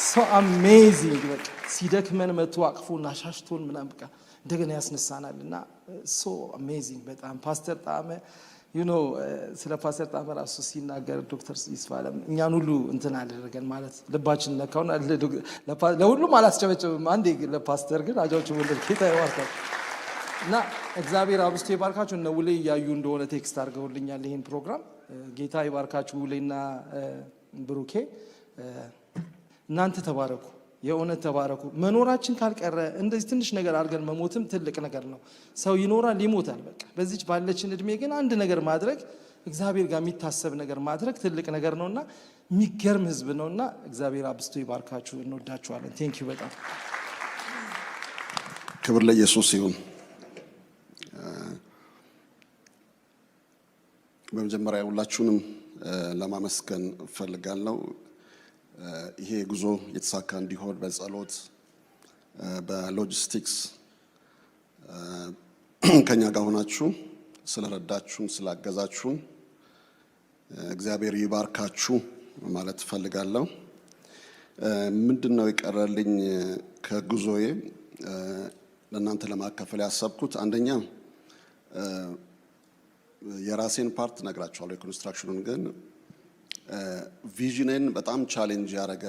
ሶ አሜዚንግ በቃ ሲደክመን መቶ አቅፎን አሻሽቶን ምናምን በቃ እንደገና ያስነሳናል። እና ሶ አሜዚንግ በጣም ፓስተር ጣመ ስለ ፓስተር ጣመ ራሱ ሲናገር ዶክተር ይስፋለም እኛን ሁሉ እንትን አደረገን ማለት ልባችን ነካውና ለሁሉም አላስጨበጨብም። አንዴ ለፓስተር ግን አጨብጭቡለት። ጌታ ይባርካቸው። እና እግዚአብሔር አብስቶ ይባርካችሁ። እነ ውሌ እያዩ እንደሆነ ቴክስት አድርገውልኛል ይሄን ፕሮግራም። ጌታ ይባርካችሁ ውሌና ብሩኬ። እናንተ ተባረኩ፣ የእውነት ተባረኩ። መኖራችን ካልቀረ እንደዚህ ትንሽ ነገር አድርገን መሞትም ትልቅ ነገር ነው። ሰው ይኖራል ይሞታል። በቃ በዚች ባለችን እድሜ ግን አንድ ነገር ማድረግ፣ እግዚአብሔር ጋር የሚታሰብ ነገር ማድረግ ትልቅ ነገር ነውና የሚገርም ህዝብ ነውና እግዚአብሔር አብስቶ ይባርካችሁ። እንወዳችኋለን። ቴንኪዩ በጣም ክብር ለኢየሱስ ይሁን። በመጀመሪያ ሁላችሁንም ለማመስገን እፈልጋለሁ። ይሄ ጉዞ የተሳካ እንዲሆን በጸሎት በሎጂስቲክስ ከኛ ጋር ሆናችሁ ስለረዳችሁን ስላገዛችሁን እግዚአብሔር ይባርካችሁ ማለት እፈልጋለሁ። ምንድነው የቀረልኝ ከጉዞዬ ለእናንተ ለማካፈል ያሰብኩት? አንደኛ የራሴን ፓርት ነግራችኋለሁ፣ የኮንስትራክሽኑን ግን ቪዥንን በጣም ቻሌንጅ ያደረገ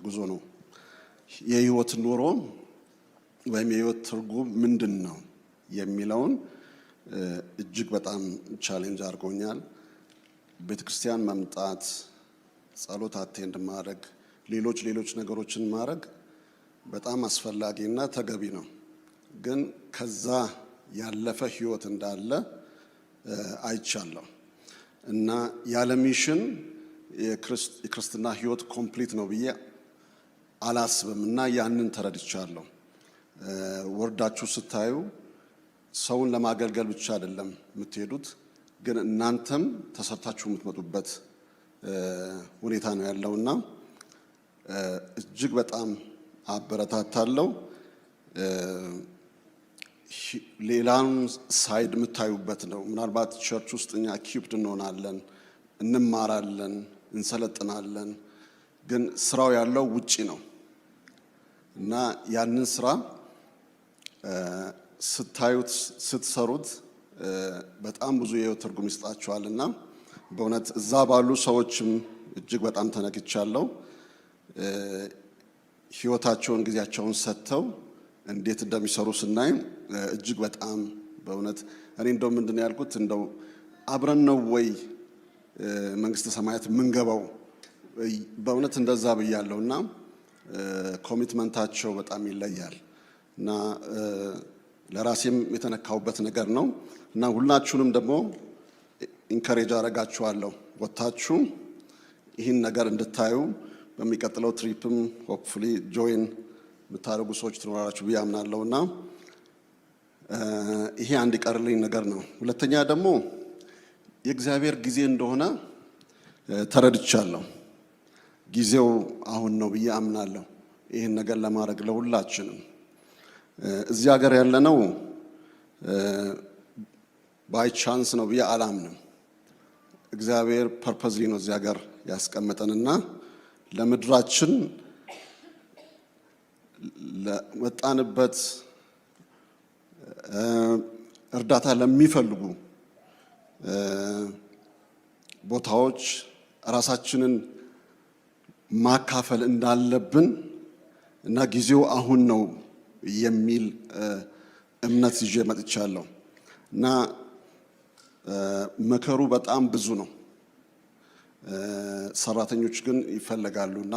ጉዞ ነው። የህይወት ኑሮ ወይም የህይወት ትርጉም ምንድን ነው የሚለውን እጅግ በጣም ቻሌንጅ አድርጎኛል። ቤተክርስቲያን መምጣት፣ ጸሎት አቴንድ ማድረግ፣ ሌሎች ነገሮችን ማድረግ በጣም አስፈላጊና ተገቢ ነው። ግን ከዛ ያለፈ ህይወት እንዳለ አይቻለሁ እና ያለ ሚሽን የክርስትና ህይወት ኮምፕሊት ነው ብዬ አላስብም እና ያንን ተረድቻለሁ። ወርዳችሁ ስታዩ ሰውን ለማገልገል ብቻ አይደለም የምትሄዱት፣ ግን እናንተም ተሰርታችሁ የምትመጡበት ሁኔታ ነው ያለውና እጅግ በጣም አበረታታለሁ። ሌላውን ሳይድ የምታዩበት ነው። ምናልባት ቸርች ውስጥ እኛ ኪፕድ እንሆናለን፣ እንማራለን፣ እንሰለጥናለን፣ ግን ስራው ያለው ውጪ ነው እና ያንን ስራ ስታዩት ስትሰሩት በጣም ብዙ የህይወት ትርጉም ይሰጣችኋልና በእውነት እዛ ባሉ ሰዎችም እጅግ በጣም ተነክቻለሁ። ህይወታቸውን ጊዜያቸውን ሰጥተው እንዴት እንደሚሰሩ ስናይ እጅግ በጣም በእውነት እኔ እንደው ምንድነው ያልኩት እንደው አብረን ነው ወይ መንግስተ ሰማያት ምንገባው በእውነት እንደዛ ብያለሁና ኮሚትመንታቸው በጣም ይለያል እና ለራሴም የተነካውበት ነገር ነው እና ሁላችሁንም ደግሞ ኢንከሬጅ አረጋችኋለሁ ወጣችሁ ይህን ነገር እንድታዩ በሚቀጥለው ትሪፕም ሆፕፉሊ ጆይን የምታደርጉ ሰዎች ትኖራላችሁ ብዬ አምናለሁና ይሄ አንድ ይቀርልኝ ነገር ነው። ሁለተኛ ደግሞ የእግዚአብሔር ጊዜ እንደሆነ ተረድቻለሁ። ጊዜው አሁን ነው ብዬ አምናለሁ። ይህን ነገር ለማድረግ ለሁላችንም እዚህ ሀገር ያለነው ባይ ቻንስ ነው ብዬ አላምንም። እግዚአብሔር ፐርፐዝሊ ነው እዚህ ሀገር ያስቀመጠንና ለምድራችን ለወጣንበት እርዳታ ለሚፈልጉ ቦታዎች ራሳችንን ማካፈል እንዳለብን እና ጊዜው አሁን ነው የሚል እምነት ይዤ መጥቻለሁ እና መከሩ በጣም ብዙ ነው። ሰራተኞች ግን ይፈልጋሉና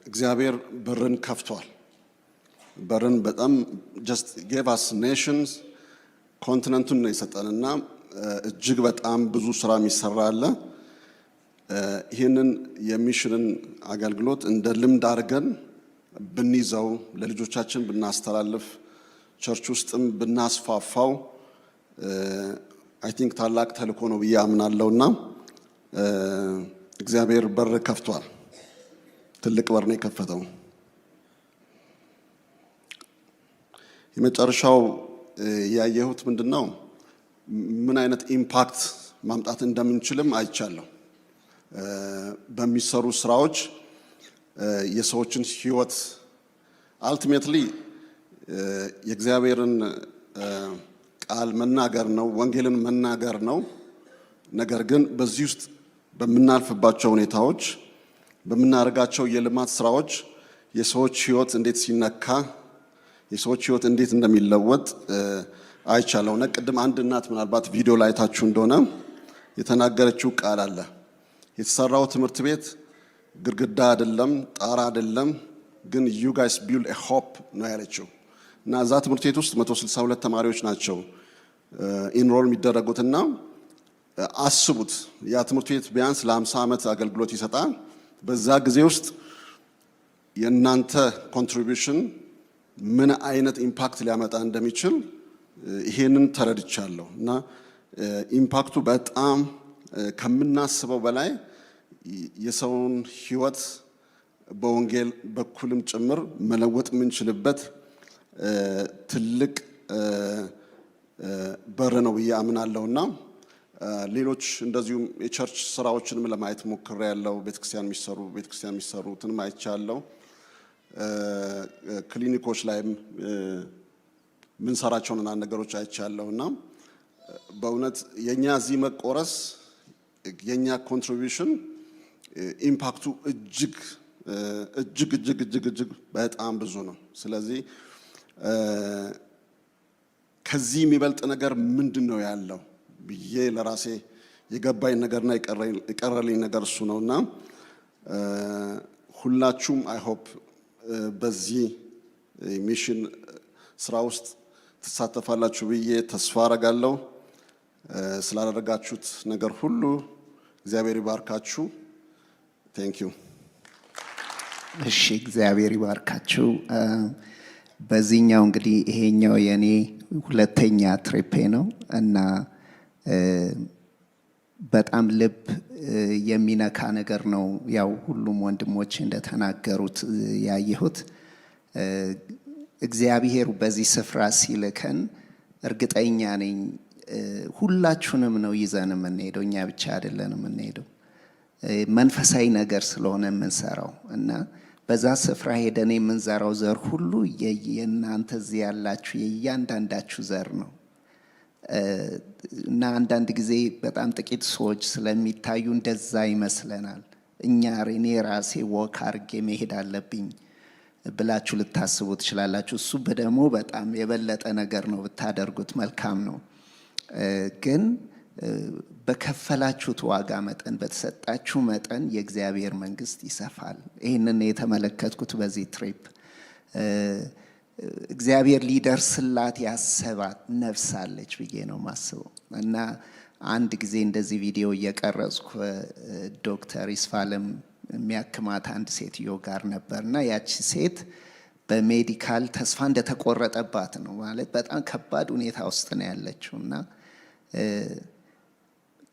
እግዚአብሔር በርን ከፍቷል። በርን በጣም just gave us nations ኮንቲነንቱን ነው የሰጠንና እጅግ በጣም ብዙ ስራ የሚሰራ አለ። ይህንን የሚሽንን አገልግሎት እንደ ልምድ አድርገን ብንይዘው ለልጆቻችን ብናስተላልፍ ቸርች ውስጥም ብናስፋፋው አይ ቲንክ ታላቅ ተልእኮ ነው ብዬ አምናለሁና እግዚአብሔር በር ከፍቷል። ትልቅ በር ነው የከፈተው። የመጨረሻው ያየሁት ምንድነው ምን አይነት ኢምፓክት ማምጣት እንደምንችልም አይቻለሁ። በሚሰሩ ስራዎች የሰዎችን ህይወት አልቲሜትሊ የእግዚአብሔርን ቃል መናገር ነው፣ ወንጌልን መናገር ነው። ነገር ግን በዚህ ውስጥ በምናልፍባቸው ሁኔታዎች በምናደርጋቸው የልማት ስራዎች የሰዎች ህይወት እንዴት ሲነካ የሰዎች ህይወት እንዴት እንደሚለወጥ አይቻለሁ። ቅድም አንድ እናት ምናልባት ቪዲዮ ላይ ታችሁ እንደሆነ የተናገረችው ቃል አለ። የተሰራው ትምህርት ቤት ግድግዳ አይደለም፣ ጣራ አይደለም፣ ግን you guys build a hope ነው ያለችው እና እዛ ትምህርት ቤት ውስጥ 162 ተማሪዎች ናቸው ኢንሮል የሚደረጉትና አስቡት ያ ትምህርት ቤት ቢያንስ ለ50 ዓመት አገልግሎት ይሰጣል። በዛ ጊዜ ውስጥ የእናንተ ኮንትሪቢዩሽን ምን አይነት ኢምፓክት ሊያመጣ እንደሚችል ይሄንን ተረድቻለሁ እና ኢምፓክቱ በጣም ከምናስበው በላይ የሰውን ህይወት በወንጌል በኩልም ጭምር መለወጥ የምንችልበት ትልቅ በር ነው ብዬ አምናለሁና ሌሎች እንደዚሁም የቸርች ስራዎችንም ለማየት ሞክሬያለሁ። ቤተክርስቲያን የሚሰሩትን አይቻለሁ። ክሊኒኮች ላይም ምን ሰራቸውና ነገሮች አይቻለሁና በእውነት የኛ እዚህ መቆረስ የኛ ኮንትሪቢዩሽን ኢምፓክቱ እጅግ በጣም ብዙ ነው። ስለዚህ ከዚህ የሚበልጥ ነገር ምንድነው ያለው ብዬ ለራሴ የገባኝ ነገርና የቀረልኝ ነገር እሱ ነውና ሁላችሁም አይ ሆፕ በዚህ ሚሽን ስራ ውስጥ ተሳተፋላችሁ ብዬ ተስፋ አረጋለሁ። ስላደረጋችሁት ነገር ሁሉ እግዚአብሔር ይባርካችሁ። ቴንክ ዩ። እሺ እግዚአብሔር ይባርካችሁ። በዚህኛው እንግዲህ ይሄኛው የኔ ሁለተኛ ትሪፔ ነው እና በጣም ልብ የሚነካ ነገር ነው። ያው ሁሉም ወንድሞች እንደተናገሩት ያየሁት እግዚአብሔር በዚህ ስፍራ ሲልከን እርግጠኛ ነኝ ሁላችሁንም ነው ይዘን የምንሄደው፣ እኛ ብቻ አይደለን የምንሄደው። መንፈሳዊ ነገር ስለሆነ የምንሰራው እና በዛ ስፍራ ሄደን የምንዘራው ዘር ሁሉ የእናንተ እዚህ ያላችሁ የእያንዳንዳችሁ ዘር ነው እና አንዳንድ ጊዜ በጣም ጥቂት ሰዎች ስለሚታዩ እንደዛ ይመስለናል። እኔ ራሴ ወክ አድርጌ መሄድ አለብኝ ብላችሁ ልታስቡ ትችላላችሁ። እሱ ደግሞ በጣም የበለጠ ነገር ነው፣ ብታደርጉት መልካም ነው። ግን በከፈላችሁት ዋጋ መጠን በተሰጣችሁ መጠን የእግዚአብሔር መንግስት ይሰፋል። ይህንን የተመለከትኩት በዚህ ትሪፕ እግዚአብሔር ሊደርስላት ያሰባት ነፍስ አለች ብዬ ነው ማስበው እና አንድ ጊዜ እንደዚህ ቪዲዮ እየቀረጽኩ ዶክተር ይስፋለም የሚያክማት አንድ ሴትዮ ጋር ነበርና ያቺ ሴት በሜዲካል ተስፋ እንደተቆረጠባት ነው ማለት በጣም ከባድ ሁኔታ ውስጥ ነው ያለችው እና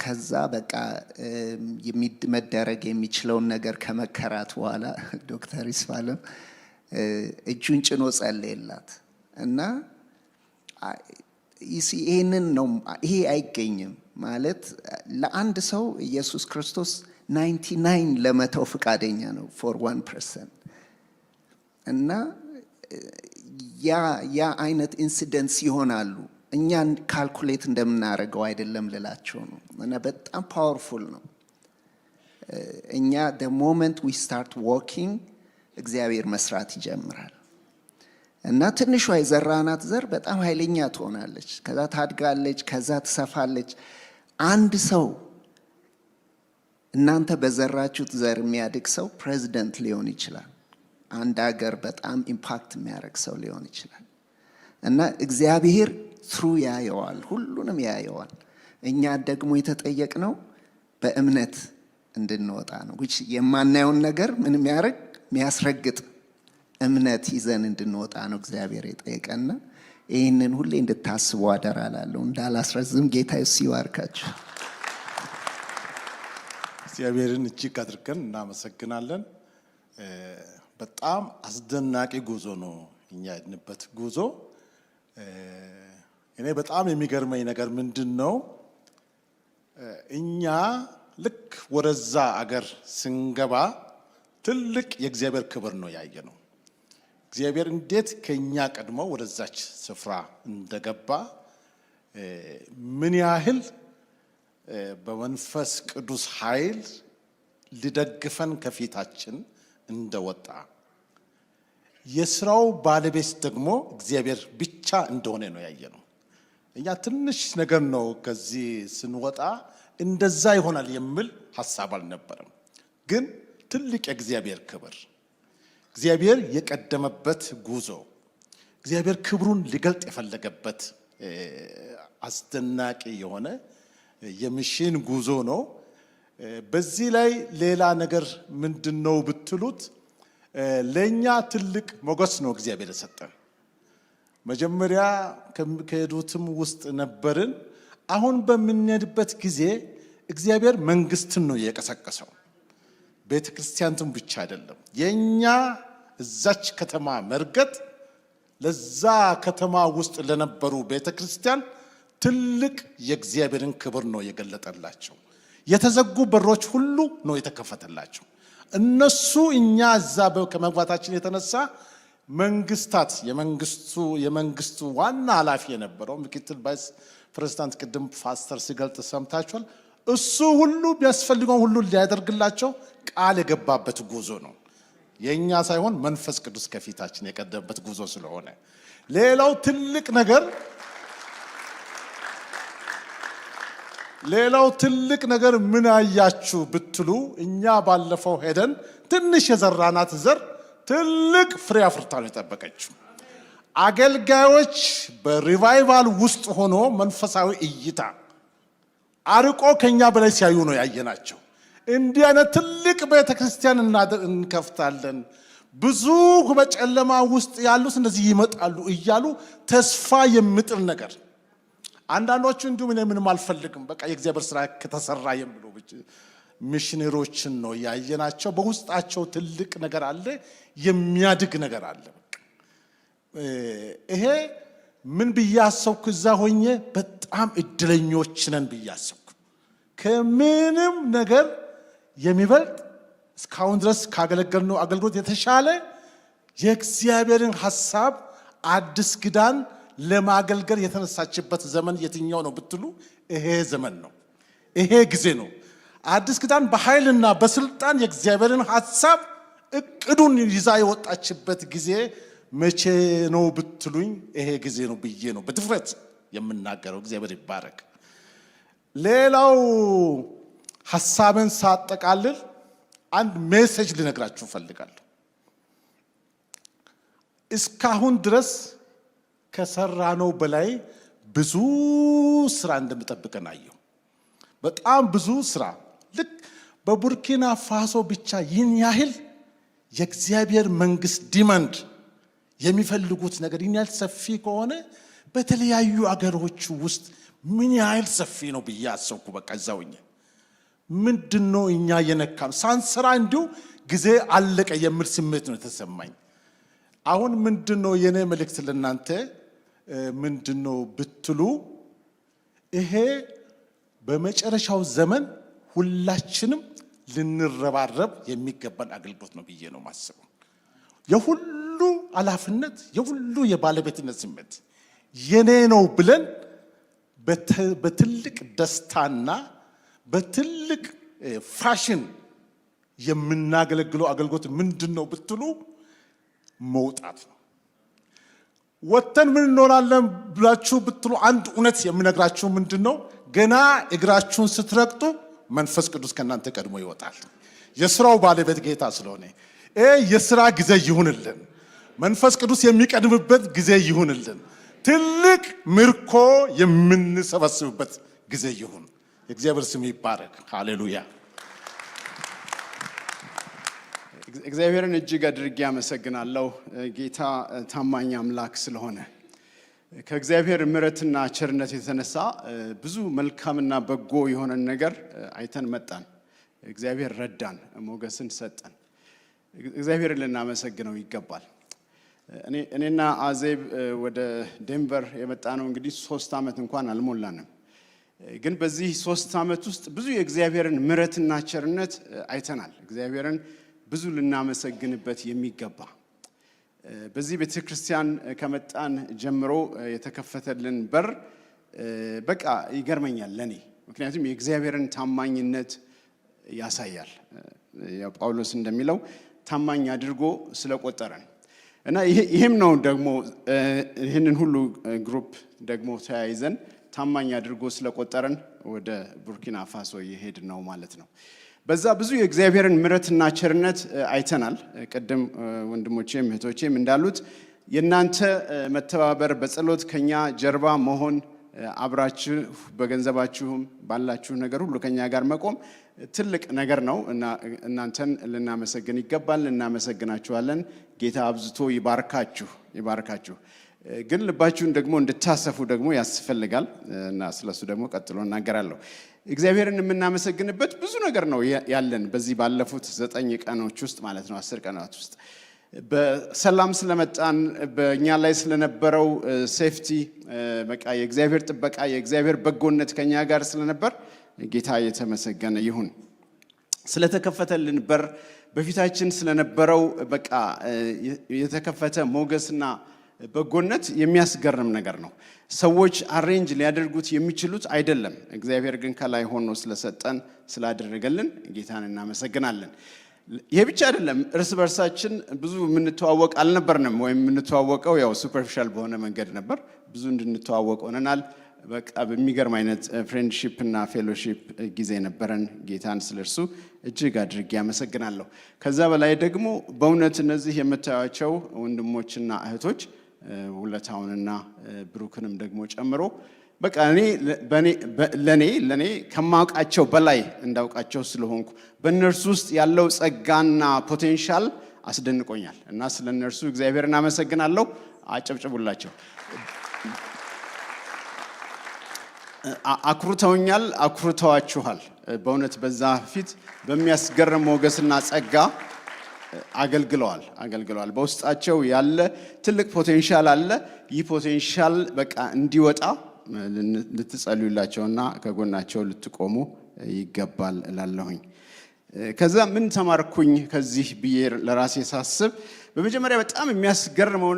ከዛ በቃ መደረግ የሚችለውን ነገር ከመከራት በኋላ ዶክተር ይስፋለም እጁን ጭኖ ጸለየላት እና ይሄንን ነው። ይሄ አይገኝም ማለት ለአንድ ሰው ኢየሱስ ክርስቶስ 99 ለመተው ፈቃደኛ ነው for 1%። እና ያ አይነት ኢንሲደንትስ ይሆናሉ። እኛን ካልኩሌት እንደምናደርገው አይደለም ልላቸው ነው እና በጣም ፓወርፉል ነው። እኛ the moment we start walking እግዚአብሔር መስራት ይጀምራል እና ትንሿ የዘራናት ዘር በጣም ኃይለኛ ትሆናለች፣ ከዛ ታድጋለች፣ ከዛ ትሰፋለች። አንድ ሰው እናንተ በዘራችሁት ዘር የሚያድግ ሰው ፕሬዚደንት ሊሆን ይችላል። አንድ ሀገር በጣም ኢምፓክት የሚያደርግ ሰው ሊሆን ይችላል እና እግዚአብሔር ትሩ ያየዋል፣ ሁሉንም ያየዋል። እኛ ደግሞ የተጠየቅነው በእምነት እንድንወጣ ነው። የማናየውን ነገር ምን የሚያስረግጥ እምነት ይዘን እንድንወጣ ነው እግዚአብሔር የጠየቀና ይህንን ሁሌ እንድታስቡ አደራላለሁ። እንዳላስረዝም ጌታ ይባርካችሁ። እግዚአብሔርን እጅግ አድርገን እናመሰግናለን። በጣም አስደናቂ ጉዞ ነው እኛ የሄድንበት ጉዞ። እኔ በጣም የሚገርመኝ ነገር ምንድነው እኛ ልክ ወደዛ አገር ስንገባ ትልቅ የእግዚአብሔር ክብር ነው ያየነው። እግዚአብሔር እንዴት ከኛ ቀድሞ ወደዛች ስፍራ እንደገባ ምን ያህል በመንፈስ ቅዱስ ኃይል ሊደግፈን ከፊታችን እንደወጣ የስራው ባለቤት ደግሞ እግዚአብሔር ብቻ እንደሆነ ነው ያየነው። እኛ ትንሽ ነገር ነው ከዚህ ስንወጣ እንደዛ ይሆናል የሚል ሐሳብ አልነበረም። ግን ትልቅ የእግዚአብሔር ክብር፣ እግዚአብሔር የቀደመበት ጉዞ፣ እግዚአብሔር ክብሩን ሊገልጥ የፈለገበት አስደናቂ የሆነ የሚሽን ጉዞ ነው። በዚህ ላይ ሌላ ነገር ምንድነው ብትሉት ለኛ ትልቅ ሞገስ ነው እግዚአብሔር የሰጠን። መጀመሪያ ከሄዱትም ውስጥ ነበርን። አሁን በምንሄድበት ጊዜ እግዚአብሔር መንግስትን ነው የቀሰቀሰው፣ ቤተክርስቲያንቱን ብቻ አይደለም። የኛ እዛች ከተማ መርገጥ ለዛ ከተማ ውስጥ ለነበሩ ቤተክርስቲያን ትልቅ የእግዚአብሔርን ክብር ነው የገለጠላቸው። የተዘጉ በሮች ሁሉ ነው የተከፈተላቸው። እነሱ እኛ እዛ ከመግባታችን የተነሳ መንግስታት የመንግስቱ ዋና ኃላፊ የነበረው ምክትል ቫይስ ፕሬዝዳንት ቅድም ፓስተር ሲገልጥ ሰምታችኋል። እሱ ሁሉ የሚያስፈልገው ሁሉ ሊያደርግላቸው ቃል የገባበት ጉዞ ነው። የኛ ሳይሆን መንፈስ ቅዱስ ከፊታችን የቀደመበት ጉዞ ስለሆነ ሌላው ትልቅ ነገር ሌላው ትልቅ ነገር ምን አያችሁ ብትሉ እኛ ባለፈው ሄደን ትንሽ የዘራናት ዘር ትልቅ ፍሬ አፍርታ ነው የጠበቀችው። አገልጋዮች በሪቫይቫል ውስጥ ሆኖ መንፈሳዊ እይታ አርቆ ከኛ በላይ ሲያዩ ነው ያየናቸው። እንዲህ አይነት ትልቅ ቤተክርስቲያን እንከፍታለን፣ ብዙ በጨለማ ውስጥ ያሉት እንደዚህ ይመጣሉ እያሉ ተስፋ የሚጥል ነገር። አንዳንዶቹ እንዲሁም እኔ ምንም አልፈልግም በቃ የእግዚአብሔር ስራ ከተሰራ የሚሉ ሚሽነሪዎችን ነው ያየናቸው። በውስጣቸው ትልቅ ነገር አለ፣ የሚያድግ ነገር አለ። ይሄ ምን ብያሰብኩ እዛ ሆኜ በጣም እድለኞች ነን ብያሰብኩ። ከምንም ነገር የሚበልጥ እስካሁን ድረስ ካገለገልነው አገልግሎት የተሻለ የእግዚአብሔርን ሐሳብ አዲስ ኪዳን ለማገልገል የተነሳችበት ዘመን የትኛው ነው ብትሉ ይሄ ዘመን ነው፣ ይሄ ጊዜ ነው። አዲስ ኪዳን በኃይልና በስልጣን የእግዚአብሔርን ሐሳብ እቅዱን ይዛ የወጣችበት ጊዜ መቼ ነው ብትሉኝ ይሄ ጊዜ ነው ብዬ ነው በድፍረት የምናገረው። እግዚአብሔር ይባረክ። ሌላው ሐሳብን ሳጠቃልል አንድ ሜሴጅ ልነግራችሁ ፈልጋለሁ። እስካሁን ድረስ ከሰራነው በላይ ብዙ ስራ እንደምጠብቀን አየሁ። በጣም ብዙ ስራ። ልክ በቡርኪና ፋሶ ብቻ ይህን ያህል የእግዚአብሔር መንግስት ዲማንድ የሚፈልጉት ነገር ይህን ያህል ሰፊ ከሆነ በተለያዩ አገሮች ውስጥ ምን ያህል ሰፊ ነው ብዬ አሰብኩ። በቃ እዛውኝ ምንድነው እኛ የነካም ሳንሰራ እንዲሁ ጊዜ አለቀ የሚል ስሜት ነው የተሰማኝ። አሁን ምንድነው የኔ መልእክት ለእናንተ ምንድነው ብትሉ ይሄ በመጨረሻው ዘመን ሁላችንም ልንረባረብ የሚገባን አገልግሎት ነው ብዬ ነው ማስበው። የሁሉ ኃላፊነት የሁሉ የባለቤትነት ስሜት የኔ ነው ብለን በትልቅ ደስታና በትልቅ ፋሽን የምናገለግለው አገልግሎት ምንድነው ብትሉ መውጣት ነው። ወተን ምን እንሆናለን ብላችሁ ብትሉ አንድ እውነት የምነግራችሁ ምንድነው፣ ገና እግራችሁን ስትረግጡ መንፈስ ቅዱስ ከናንተ ቀድሞ ይወጣል። የሥራው ባለቤት ጌታ ስለሆነ የሥራ ጊዜ ይሁንልን፣ መንፈስ ቅዱስ የሚቀድምበት ጊዜ ይሁንልን፣ ትልቅ ምርኮ የምንሰበስብበት ጊዜ ይሁን። የእግዚአብሔር ስም ይባረክ። ሃሌሉያ። እግዚአብሔርን እጅግ አድርጌ አመሰግናለሁ። ጌታ ታማኝ አምላክ ስለሆነ ከእግዚአብሔር ምሕረትና ቸርነት የተነሳ ብዙ መልካምና በጎ የሆነን ነገር አይተን መጣን። እግዚአብሔር ረዳን፣ ሞገስን ሰጠን። እግዚአብሔርን ልናመሰግነው ይገባል። እኔና አዜብ ወደ ዴንቨር የመጣ ነው እንግዲህ 3 ዓመት እንኳን አልሞላንም። ግን በዚህ 3 ዓመት ውስጥ ብዙ የእግዚአብሔርን ምሕረትና ቸርነት አይተናል። እግዚአብሔርን ብዙ ልናመሰግንበት የሚገባ በዚህ ቤተክርስቲያን ከመጣን ጀምሮ የተከፈተልን በር በቃ ይገርመኛል ለኔ። ምክንያቱም የእግዚአብሔርን ታማኝነት ያሳያል። ያው ጳውሎስ እንደሚለው ታማኝ አድርጎ ስለቆጠረን እና ይሄም ነው ደግሞ ይህንን ሁሉ ግሩፕ ደግሞ ተያይዘን ታማኝ አድርጎ ስለቆጠረን ወደ ቡርኪና ፋሶ የሄድ ነው ማለት ነው። በዛ ብዙ የእግዚአብሔርን ምሕረትና ቸርነት አይተናል። ቅድም ወንድሞቼም እህቶቼም እንዳሉት የእናንተ መተባበር በጸሎት ከኛ ጀርባ መሆን፣ አብራችሁ በገንዘባችሁም ባላችሁ ነገር ሁሉ ከኛ ጋር መቆም ትልቅ ነገር ነው እና እናንተን ልናመሰግን ይገባል። እናመሰግናችኋለን። ጌታ አብዝቶ ይባርካችሁ። ግን ልባችሁን ደግሞ እንድታሰፉ ደግሞ ያስፈልጋል እና ስለሱ ደግሞ ቀጥሎ እናገራለሁ። እግዚአብሔርን የምናመሰግንበት ብዙ ነገር ነው ያለን በዚህ ባለፉት 9 ቀኖች ውስጥ ማለት ነው 10 ቀናት ውስጥ በሰላም ስለመጣን በእኛ ላይ ስለነበረው ሴፍቲ በቃ የእግዚአብሔር ጥበቃ የእግዚአብሔር በጎነት ከኛ ጋር ስለነበር ጌታ የተመሰገነ ይሁን። ስለተከፈተልን በር በፊታችን ስለነበረው በቃ የተከፈተ ሞገስና በጎነት የሚያስገርም ነገር ነው። ሰዎች አሬንጅ ሊያደርጉት የሚችሉት አይደለም። እግዚአብሔር ግን ከላይ ሆኖ ስለሰጠን ስላደረገልን ጌታን እናመሰግናለን። ይሄ ብቻ አይደለም፣ እርስ በርሳችን ብዙ የምንተዋወቅ አልነበርንም። ወይም የምንተዋወቀው ያው ሱፐርፊሻል በሆነ መንገድ ነበር። ብዙ እንድንተዋወቅ ሆነናል። በቃ በሚገርም አይነት ፍሬንድሺፕ እና ፌሎሺፕ ጊዜ ነበረን። ጌታን ስለርሱ እጅግ አድርጌ ያመሰግናለሁ። ከዛ በላይ ደግሞ በእውነት እነዚህ የምታዩቸው ወንድሞችና እህቶች ውለታውንና ብሩክንም ደግሞ ጨምሮ በቃ ለኔ ከማውቃቸው በላይ እንዳውቃቸው ስለሆንኩ በእነርሱ ውስጥ ያለው ጸጋና ፖቴንሻል አስደንቆኛል እና ስለ እነርሱ እግዚአብሔርን አመሰግናለሁ። አጨብጭቡላቸው። አኩርተውኛል፣ አኩርተዋችኋል። በእውነት በዛ ፊት በሚያስገርም ሞገስና ጸጋ አገልግለዋል። በውስጣቸው ያለ ትልቅ ፖቴንሻል አለ። ይህ ፖቴንሻል በቃ እንዲወጣ ልትጸልዩላቸውና ከጎናቸው ልትቆሙ ይገባል እላለሁኝ። ከዛ ምን ተማርኩኝ ከዚህ ብዬ ለራሴ ሳስብ በመጀመሪያ በጣም የሚያስገርመው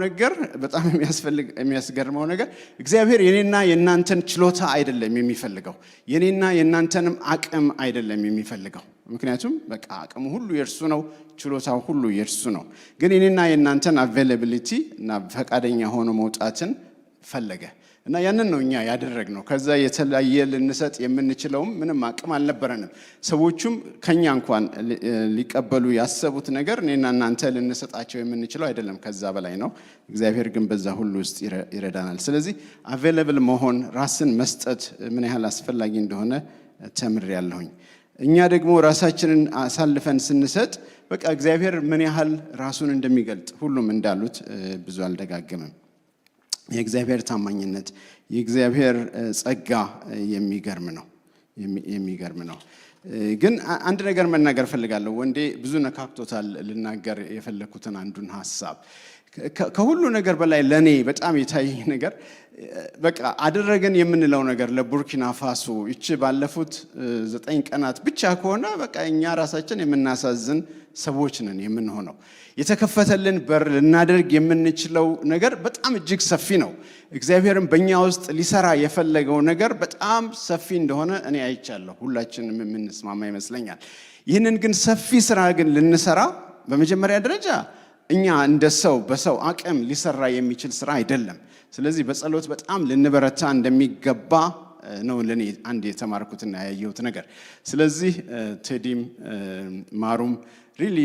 ነገር እግዚአብሔር የኔና የእናንተን ችሎታ አይደለም የሚፈልገው፣ የኔና የእናንተንም አቅም አይደለም የሚፈልገው። ምክንያቱም በቃ አቅሙ ሁሉ የእርሱ ነው፣ ችሎታው ሁሉ የእርሱ ነው። ግን የኔና የእናንተን አቬይላቢሊቲ እና ፈቃደኛ ሆኖ መውጣትን ፈለገ እና ያንን ነው እኛ ያደረግነው። ከዛ የተለያየ ልንሰጥ የምንችለውም ምንም አቅም አልነበረንም። ሰዎቹም ከኛ እንኳን ሊቀበሉ ያሰቡት ነገር እኔና እናንተ ልንሰጣቸው የምንችለው አይደለም፣ ከዛ በላይ ነው። እግዚአብሔር ግን በዛ ሁሉ ውስጥ ይረዳናል። ስለዚህ አቬይላብል መሆን፣ ራስን መስጠት ምን ያህል አስፈላጊ እንደሆነ ተምሬያለሁኝ። እኛ ደግሞ ራሳችንን አሳልፈን ስንሰጥ በቃ እግዚአብሔር ምን ያህል ራሱን እንደሚገልጥ ሁሉም እንዳሉት ብዙ አልደጋግምም። የእግዚአብሔር ታማኝነት፣ የእግዚአብሔር ጸጋ የሚገርም ነው። ግን አንድ ነገር መናገር ፈልጋለሁ። ወንዴ ብዙ ነካክቶታል። ልናገር የፈለኩትን አንዱን ሐሳብ ከሁሉ ነገር በላይ ለኔ በጣም የታየኝ ነገር በቃ አደረገን የምንለው ነገር ለቡርኪና ፋሶ እቺ ባለፉት 9 ቀናት ብቻ ከሆነ በቃ እኛ ራሳችን የምናሳዝን ሰዎች ነን የምንሆነው። የተከፈተልን በር ልናደርግ የምንችለው ነገር በጣም እጅግ ሰፊ ነው። እግዚአብሔርም በእኛ ውስጥ ሊሰራ የፈለገው ነገር በጣም ሰፊ እንደሆነ እኔ አይቻለሁ። ሁላችንም የምንስማማ ይመስለኛል። ይህንን ግን ሰፊ ስራ ግን ልንሰራ በመጀመሪያ ደረጃ እኛ እንደ ሰው በሰው አቅም ሊሰራ የሚችል ስራ አይደለም። ስለዚህ በጸሎት በጣም ልንበረታ እንደሚገባ ነው ለኔ አንድ የተማርኩትና ያየሁት ነገር። ስለዚህ ቴዲም ማሩም ሪሊ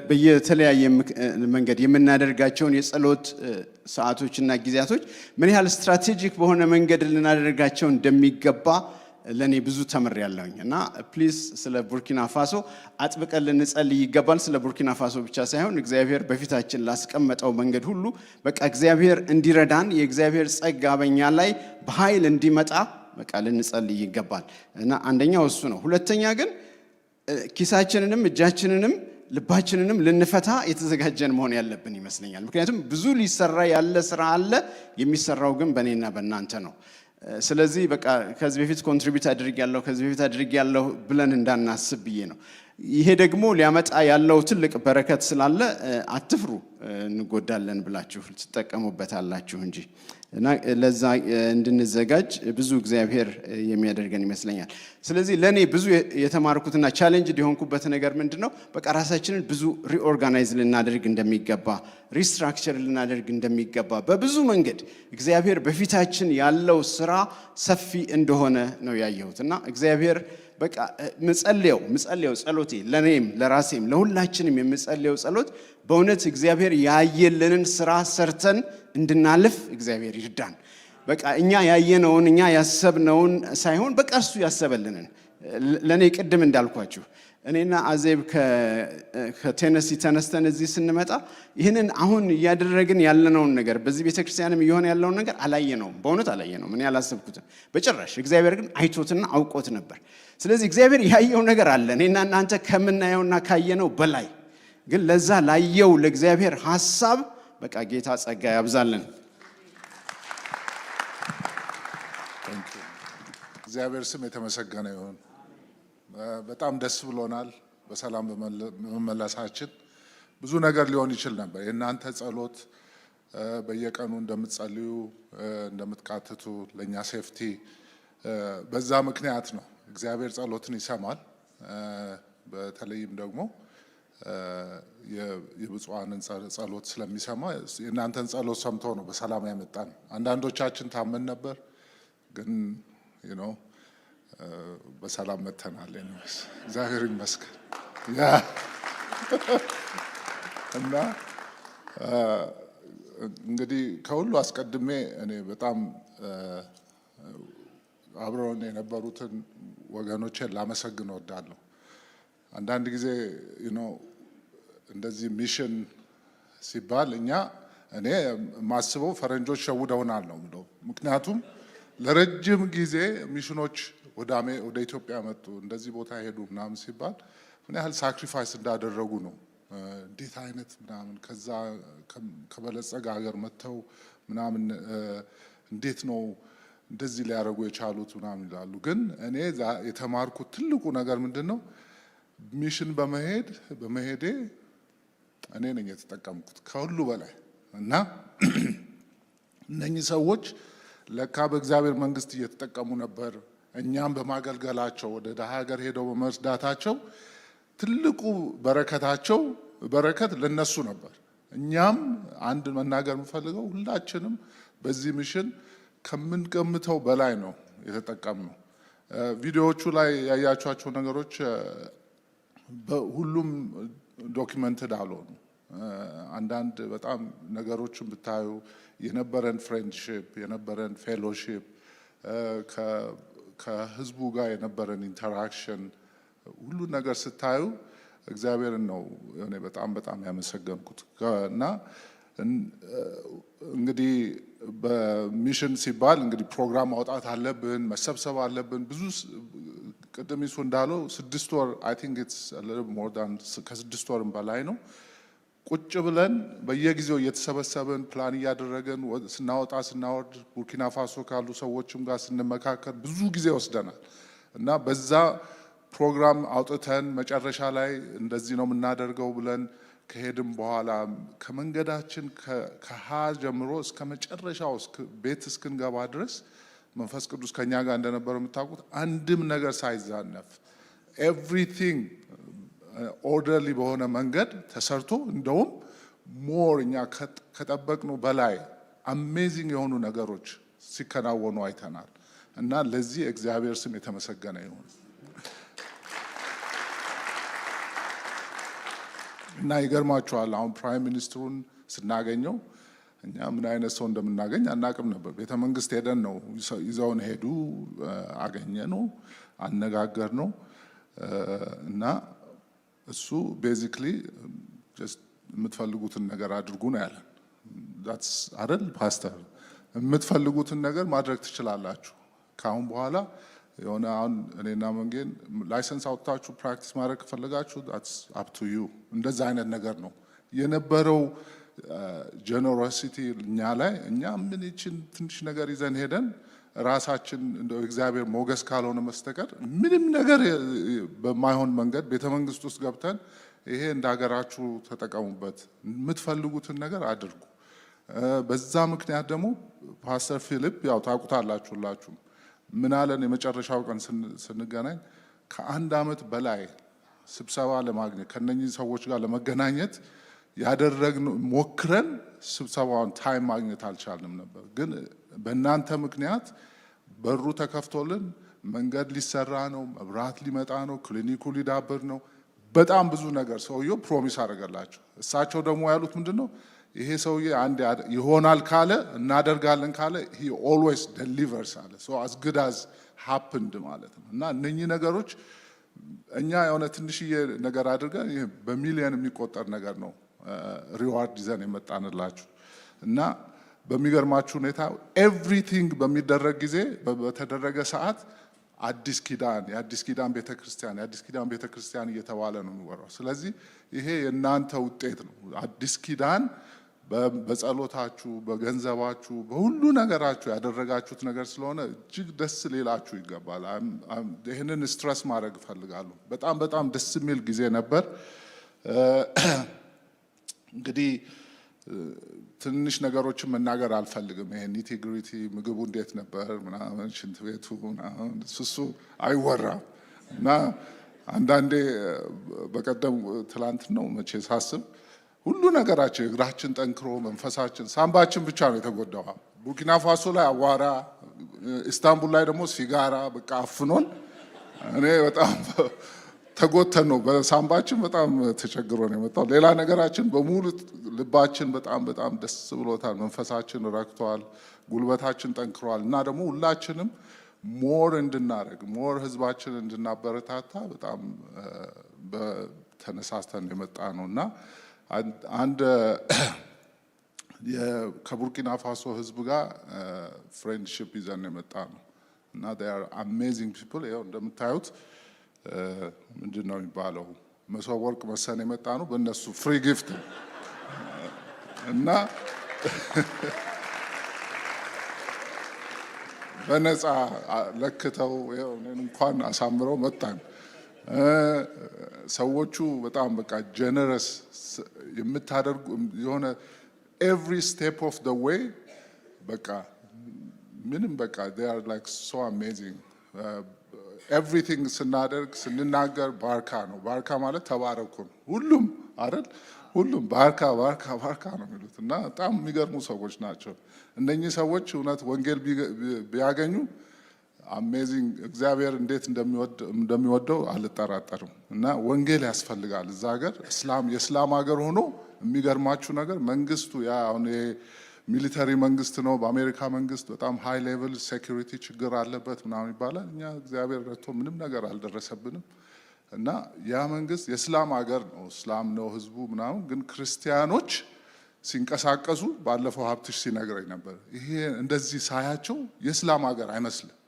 በየተለያየ መንገድ የምናደርጋቸውን የጸሎት ሰዓቶችና ጊዜያቶች ምን ያህል ስትራቴጂክ በሆነ መንገድ ልናደርጋቸው እንደሚገባ ለኔ ብዙ ተምሬያለሁኝ እና ፕሊዝ ስለ ቡርኪና ፋሶ አጥብቀን ልንጸልይ ይገባል። ስለ ቡርኪና ፋሶ ብቻ ሳይሆን እግዚአብሔር በፊታችን ላስቀመጠው መንገድ ሁሉ በቃ እግዚአብሔር እንዲረዳን የእግዚአብሔር ጸጋ በእኛ ላይ በኃይል እንዲመጣ በቃ ልንጸልይ ይገባል እና አንደኛው እሱ ነው። ሁለተኛ ግን ኪሳችንንም እጃችንንም ልባችንንም ልንፈታ የተዘጋጀን መሆን ያለብን ይመስለኛል። ምክንያቱም ብዙ ሊሰራ ያለ ስራ አለ፣ የሚሰራው ግን በእኔና በእናንተ ነው። ስለዚህ በቃ ከዚህ በፊት ኮንትሪቢዩት አድርጌያለሁ ብለን እንዳናስብ ብዬ ነው። ይሄ ደግሞ ሊያመጣ ያለው ትልቅ በረከት ስላለ አትፍሩ፣ እንጎዳለን ብላችሁ ትጠቀሙበታላችሁ እንጂ እና ለዛ እንድንዘጋጅ ብዙ እግዚአብሔር የሚያደርገን ይመስለኛል። ስለዚህ ለኔ ብዙ የተማርኩትና ቻሌንጅ የሆንኩበት ነገር ምንድነው? በቃ ራሳችንን ብዙ ሪኦርጋናይዝ ልናደርግ እንደሚገባ፣ ሪስትራክቸር ልናደርግ እንደሚገባ በብዙ መንገድ እግዚአብሔር በፊታችን ያለው ስራ ሰፊ እንደሆነ ነው ያየሁት እና እግዚአብሔር በቃ ምጸልየው ጸሎቴ ለኔም ለራሴም ለሁላችንም የምጸልየው ጸሎት በእውነት እግዚአብሔር ያየልንን ስራ ሰርተን እንድናልፍ እግዚአብሔር ይርዳን። በቃ እኛ ያየነውን እኛ ያሰብነውን ሳይሆን በቃ እሱ ያሰበልንን። ለኔ ቅድም እንዳልኳችሁ እኔና አዜብ ከቴነሲ ተነስተን እዚህ ስንመጣ ይህንን አሁን እያደረግን ያለነውን ነገር በዚህ ቤተክርስቲያንም እየሆነ ያለውን ነገር አላየነውም፣ በእውነት አላየነውም። እኔ አላሰብኩትም በጭራሽ። እግዚአብሔር ግን አይቶትና አውቆት ነበር። ስለዚህ እግዚአብሔር ያየው ነገር አለ እኔና እናንተ ከምናየውና ካየነው በላይ። ግን ለዛ ላየው ለእግዚአብሔር ሐሳብ በቃ ጌታ ጸጋ ያብዛልን። እግዚአብሔር ስም የተመሰገነ ይሁን። በጣም ደስ ብሎናል በሰላም በመመለሳችን። ብዙ ነገር ሊሆን ይችል ነበር። የእናንተ ጸሎት በየቀኑ እንደምትጸልዩ እንደምትቃትቱ ለኛ ሴፍቲ በዛ ምክንያት ነው። እግዚአብሔር ጸሎትን ይሰማል። በተለይም ደግሞ የብፁዓንን ጸሎት ስለሚሰማ የእናንተን ጸሎት ሰምቶ ነው በሰላም ያመጣን። አንዳንዶቻችን ታመን ነበር፣ ግን በሰላም መተናል። እግዚአብሔር ይመስገን። እና እንግዲህ ከሁሉ አስቀድሜ እኔ በጣም አብረውን የነበሩትን ወገኖቼን ላመሰግን እወዳለሁ። አንዳንድ ጊዜ እንደዚህ ሚሽን ሲባል እኔ ማስበው ፈረንጆች ሸውደውናል ነው የምለው። ምክንያቱም ለረጅም ጊዜ ሚሽኖች ወደ ኢትዮጵያ መጡ፣ እንደዚህ ቦታ ሄዱ ምናምን ሲባል ምን ያህል ሳክሪፋይስ እንዳደረጉ ነው። እንዴት አይነት ምናምን ከዛ ከበለጸገ ሀገር መጥተው ምናምን እንዴት ነው እንደዚህ ሊያደርጉ የቻሉት ምናምን ይላሉ። ግን እኔ የተማርኩት ትልቁ ነገር ምንድን ነው? ሚሽን በመሄዴ እኔ ነኝ የተጠቀምኩት ከሁሉ በላይ። እና እነኚህ ሰዎች ለካ በእግዚአብሔር መንግስት እየተጠቀሙ ነበር። እኛም በማገልገላቸው ወደ ደሃ ሀገር ሄደው በመርዳታቸው ትልቁ በረከት ለነሱ ነበር። እኛም አንድ መናገር የምፈልገው ሁላችንም በዚህ ሚሽን ከምንገምተው በላይ ነው የተጠቀምነው። ቪዲዮዎቹ ላይ ያያችኋቸው ነገሮች ሁሉም ዶኪመንትድ አልሆኑ። አንዳንድ በጣም ነገሮችን ብታዩ የነበረን ፍሬንድሺፕ፣ የነበረን ፌሎሺፕ፣ ከህዝቡ ጋር የነበረን ኢንተራክሽን ሁሉ ነገር ስታዩ እግዚአብሔርን ነው እኔ በጣም ያመሰገንኩት። እና እንግዲህ በሚሽን ሲባል እንግዲህ ፕሮግራም ማውጣት አለብን፣ መሰብሰብ አለብን። ብዙ ቅድም ይሱ እንዳለው 6 ወር አይ ቲንክ ኢትስ a little more than ከ6 ወርም በላይ ነው ቁጭ ብለን በየጊዜው እየተሰበሰብን ፕላን እያደረግን ስናወጣ ስናወርድ ቡርኪና ፋሶ ካሉ ሰዎችም ጋር ስንመካከል ብዙ ጊዜ ወስደናል። እና በዛ ፕሮግራም አውጥተን መጨረሻ ላይ እንደዚህ ነው የምናደርገው ብለን ከሄድም በኋላ ከመንገዳችን ከሀ ጀምሮ እስከ መጨረሻው ቤት እስክንገባ ድረስ መንፈስ ቅዱስ ከኛ ጋር እንደነበረ የምታውቁት፣ አንድም ነገር ሳይዛነፍ ኤቭሪቲንግ ኦርደርሊ በሆነ መንገድ ተሰርቶ እንደውም ሞር እኛ ከጠበቅነው በላይ አሜዚንግ የሆኑ ነገሮች ሲከናወኑ አይተናል። እና ለዚህ እግዚአብሔር ስም የተመሰገነ ይሁን። እና ይገርማችኋል፣ አሁን ፕራይም ሚኒስትሩን ስናገኘው እኛ ምን አይነት ሰው እንደምናገኝ አናቅም ነበር። ቤተ መንግስት ሄደን ነው ይዘውን ሄዱ፣ አገኘ ነው፣ አነጋገር ነው። እና እሱ ቤዚክሊ የምትፈልጉትን ነገር አድርጉ ነው ያለን። ዳትስ አይደል ፓስተር፣ የምትፈልጉትን ነገር ማድረግ ትችላላችሁ። ከአሁን በኋላ የሆነ አሁን እኔና መንጌን ላይሰንስ አውጥታችሁ ፕራክቲስ ማድረግ ከፈለጋችሁ ዳትስ አፕ ቱ ዩ። እንደዛ አይነት ነገር ነው የነበረው ጀነሮሲቲ እኛ ላይ። እኛ ምን ይችን ትንሽ ነገር ይዘን ሄደን ራሳችን እንደው እግዚአብሔር ሞገስ ካልሆነ መስተቀር ምንም ነገር በማይሆን መንገድ ቤተ መንግስት ውስጥ ገብተን ይሄ እንደ ሀገራችሁ ተጠቀሙበት፣ የምትፈልጉትን ነገር አድርጉ። በዛ ምክንያት ደግሞ ፓስተር ፊሊፕ ያው ታውቁታላችሁ ሁላችሁም ምን አለን? የመጨረሻው ቀን ስንገናኝ ከ1 ዓመት በላይ ስብሰባ ለማግኘት ከነኚህ ሰዎች ጋር ለመገናኘት ያደረግነው ሞክረን ስብሰባውን ታይም ማግኘት አልቻልንም ነበር። ግን በእናንተ ምክንያት በሩ ተከፍቶልን መንገድ ሊሰራ ነው፣ መብራት ሊመጣ ነው፣ ክሊኒኩ ሊዳብር ነው። በጣም ብዙ ነገር ሰውየው ፕሮሚስ አደረገላቸው። እሳቸው ደግሞ ያሉት ምንድን ነው? ይሄ ሰውዬ አንድ ይሆናል ካለ እናደርጋለን ካለ he always delivers አለ። so as good as happened ማለት ነው። እና እነኚህ ነገሮች እኛ የሆነ ትንሽዬ ነገር አድርገን ይሄ በሚሊዮን የሚቆጠር ነገር ነው ሪዋርድ ይዘን የመጣንላችሁ። እና በሚገርማችሁ ሁኔታ ኤቭሪቲንግ በሚደረግ ጊዜ በተደረገ ሰዓት አዲስ ኪዳን የአዲስ ኪዳን ቤተክርስቲያን የአዲስ ኪዳን ቤተክርስቲያን እየተባለ ነው የሚወራው። ስለዚህ ይሄ የእናንተ ውጤት ነው። አዲስ ኪዳን በጸሎታችሁ፣ በገንዘባችሁ፣ በሁሉ ነገራችሁ ያደረጋችሁት ነገር ስለሆነ እጅግ ደስ ሊላችሁ ይገባል። ይህንን ስትረስ ማድረግ እፈልጋለሁ። በጣም ደስ የሚል ጊዜ ነበር። እንግዲህ ትንሽ ነገሮችን መናገር አልፈልግም። ይሄ ኒቲግሪቲ ምግቡ እንዴት ነበር ምናምን ሽንት ቤቱ ምናምን እሱ አይወራም። እና አንዳንዴ በቀደም ትላንት ነው መቼ ሳስብ ሁሉ ነገራችን እግራችን ጠንክሮ መንፈሳችን ሳምባችን ብቻ ነው የተጎዳው። ቡርኪና ፋሶ ላይ አዋራ፣ ኢስታንቡል ላይ ደግሞ ሲጋራ በቃ አፍኖን እኔ በጣም ተጎተን ነው በሳምባችን በጣም ተቸግሮ ነው የመጣው። ሌላ ነገራችን በሙሉ ልባችን በጣም ደስ ብሎታል፣ መንፈሳችን ረክቷል፣ ጉልበታችን ጠንክሯል እና ደግሞ ሁላችንም ሞር እንድናደርግ ሞር ህዝባችን እንድናበረታታ በጣም በተነሳስተን የመጣ ነው እና አንድ ከቡርኪና ፋሶ ህዝብ ጋር ፍሬንድሺፕ ይዘን የመጣ ነው እና they are amazing people። ይኸው እንደምታዩት ምንድን ነው የሚባለው መሶበ ወርቅ መሰን የመጣ ነው በእነሱ ፍሪ ጊፍት እና በነፃ ለክተው እንኳን አሳምረው መጣን። ሰዎቹ በጣም በቃ ጀነረስ የምታደርጉ የሆነ ኤቭሪ ስቴፕ ኦፍ ዘ ዌይ በቃ ምንም በቃ they are like so amazing ኤቭሪቲንግ ስናደርግ ስንናገር ባርካ ነው። ባርካ ማለት ተባረኩ ነው። ሁሉም አይደል ሁሉም ባርካ ባርካ ባርካ ነው የሚሉት እና በጣም የሚገርሙ ሰዎች ናቸው እነኚህ ሰዎች። እውነት ወንጌል ቢያገኙ አሜዚንግ እግዚአብሔር እንዴት እንደሚወደው አልጠራጠርም። እና ወንጌል ያስፈልጋል እዛ ሀገር የእስላም ሀገር ሆኖ የሚገርማችሁ ነገር መንግስቱ ያ አሁን ሚሊተሪ መንግስት ነው። በአሜሪካ መንግስት በጣም ሃይ ሌቭል ሴኩሪቲ ችግር አለበት ምናምን ይባላል። እኛ እግዚአብሔር ረድቶ ምንም ነገር አልደረሰብንም። እና ያ መንግስት የእስላም ሀገር ነው፣ እስላም ነው ህዝቡ ምናምን፣ ግን ክርስቲያኖች ሲንቀሳቀሱ ባለፈው ሀብትሽ ሲነግረኝ ነበር። ይሄ እንደዚህ ሳያቸው የእስላም ሀገር አይመስልም።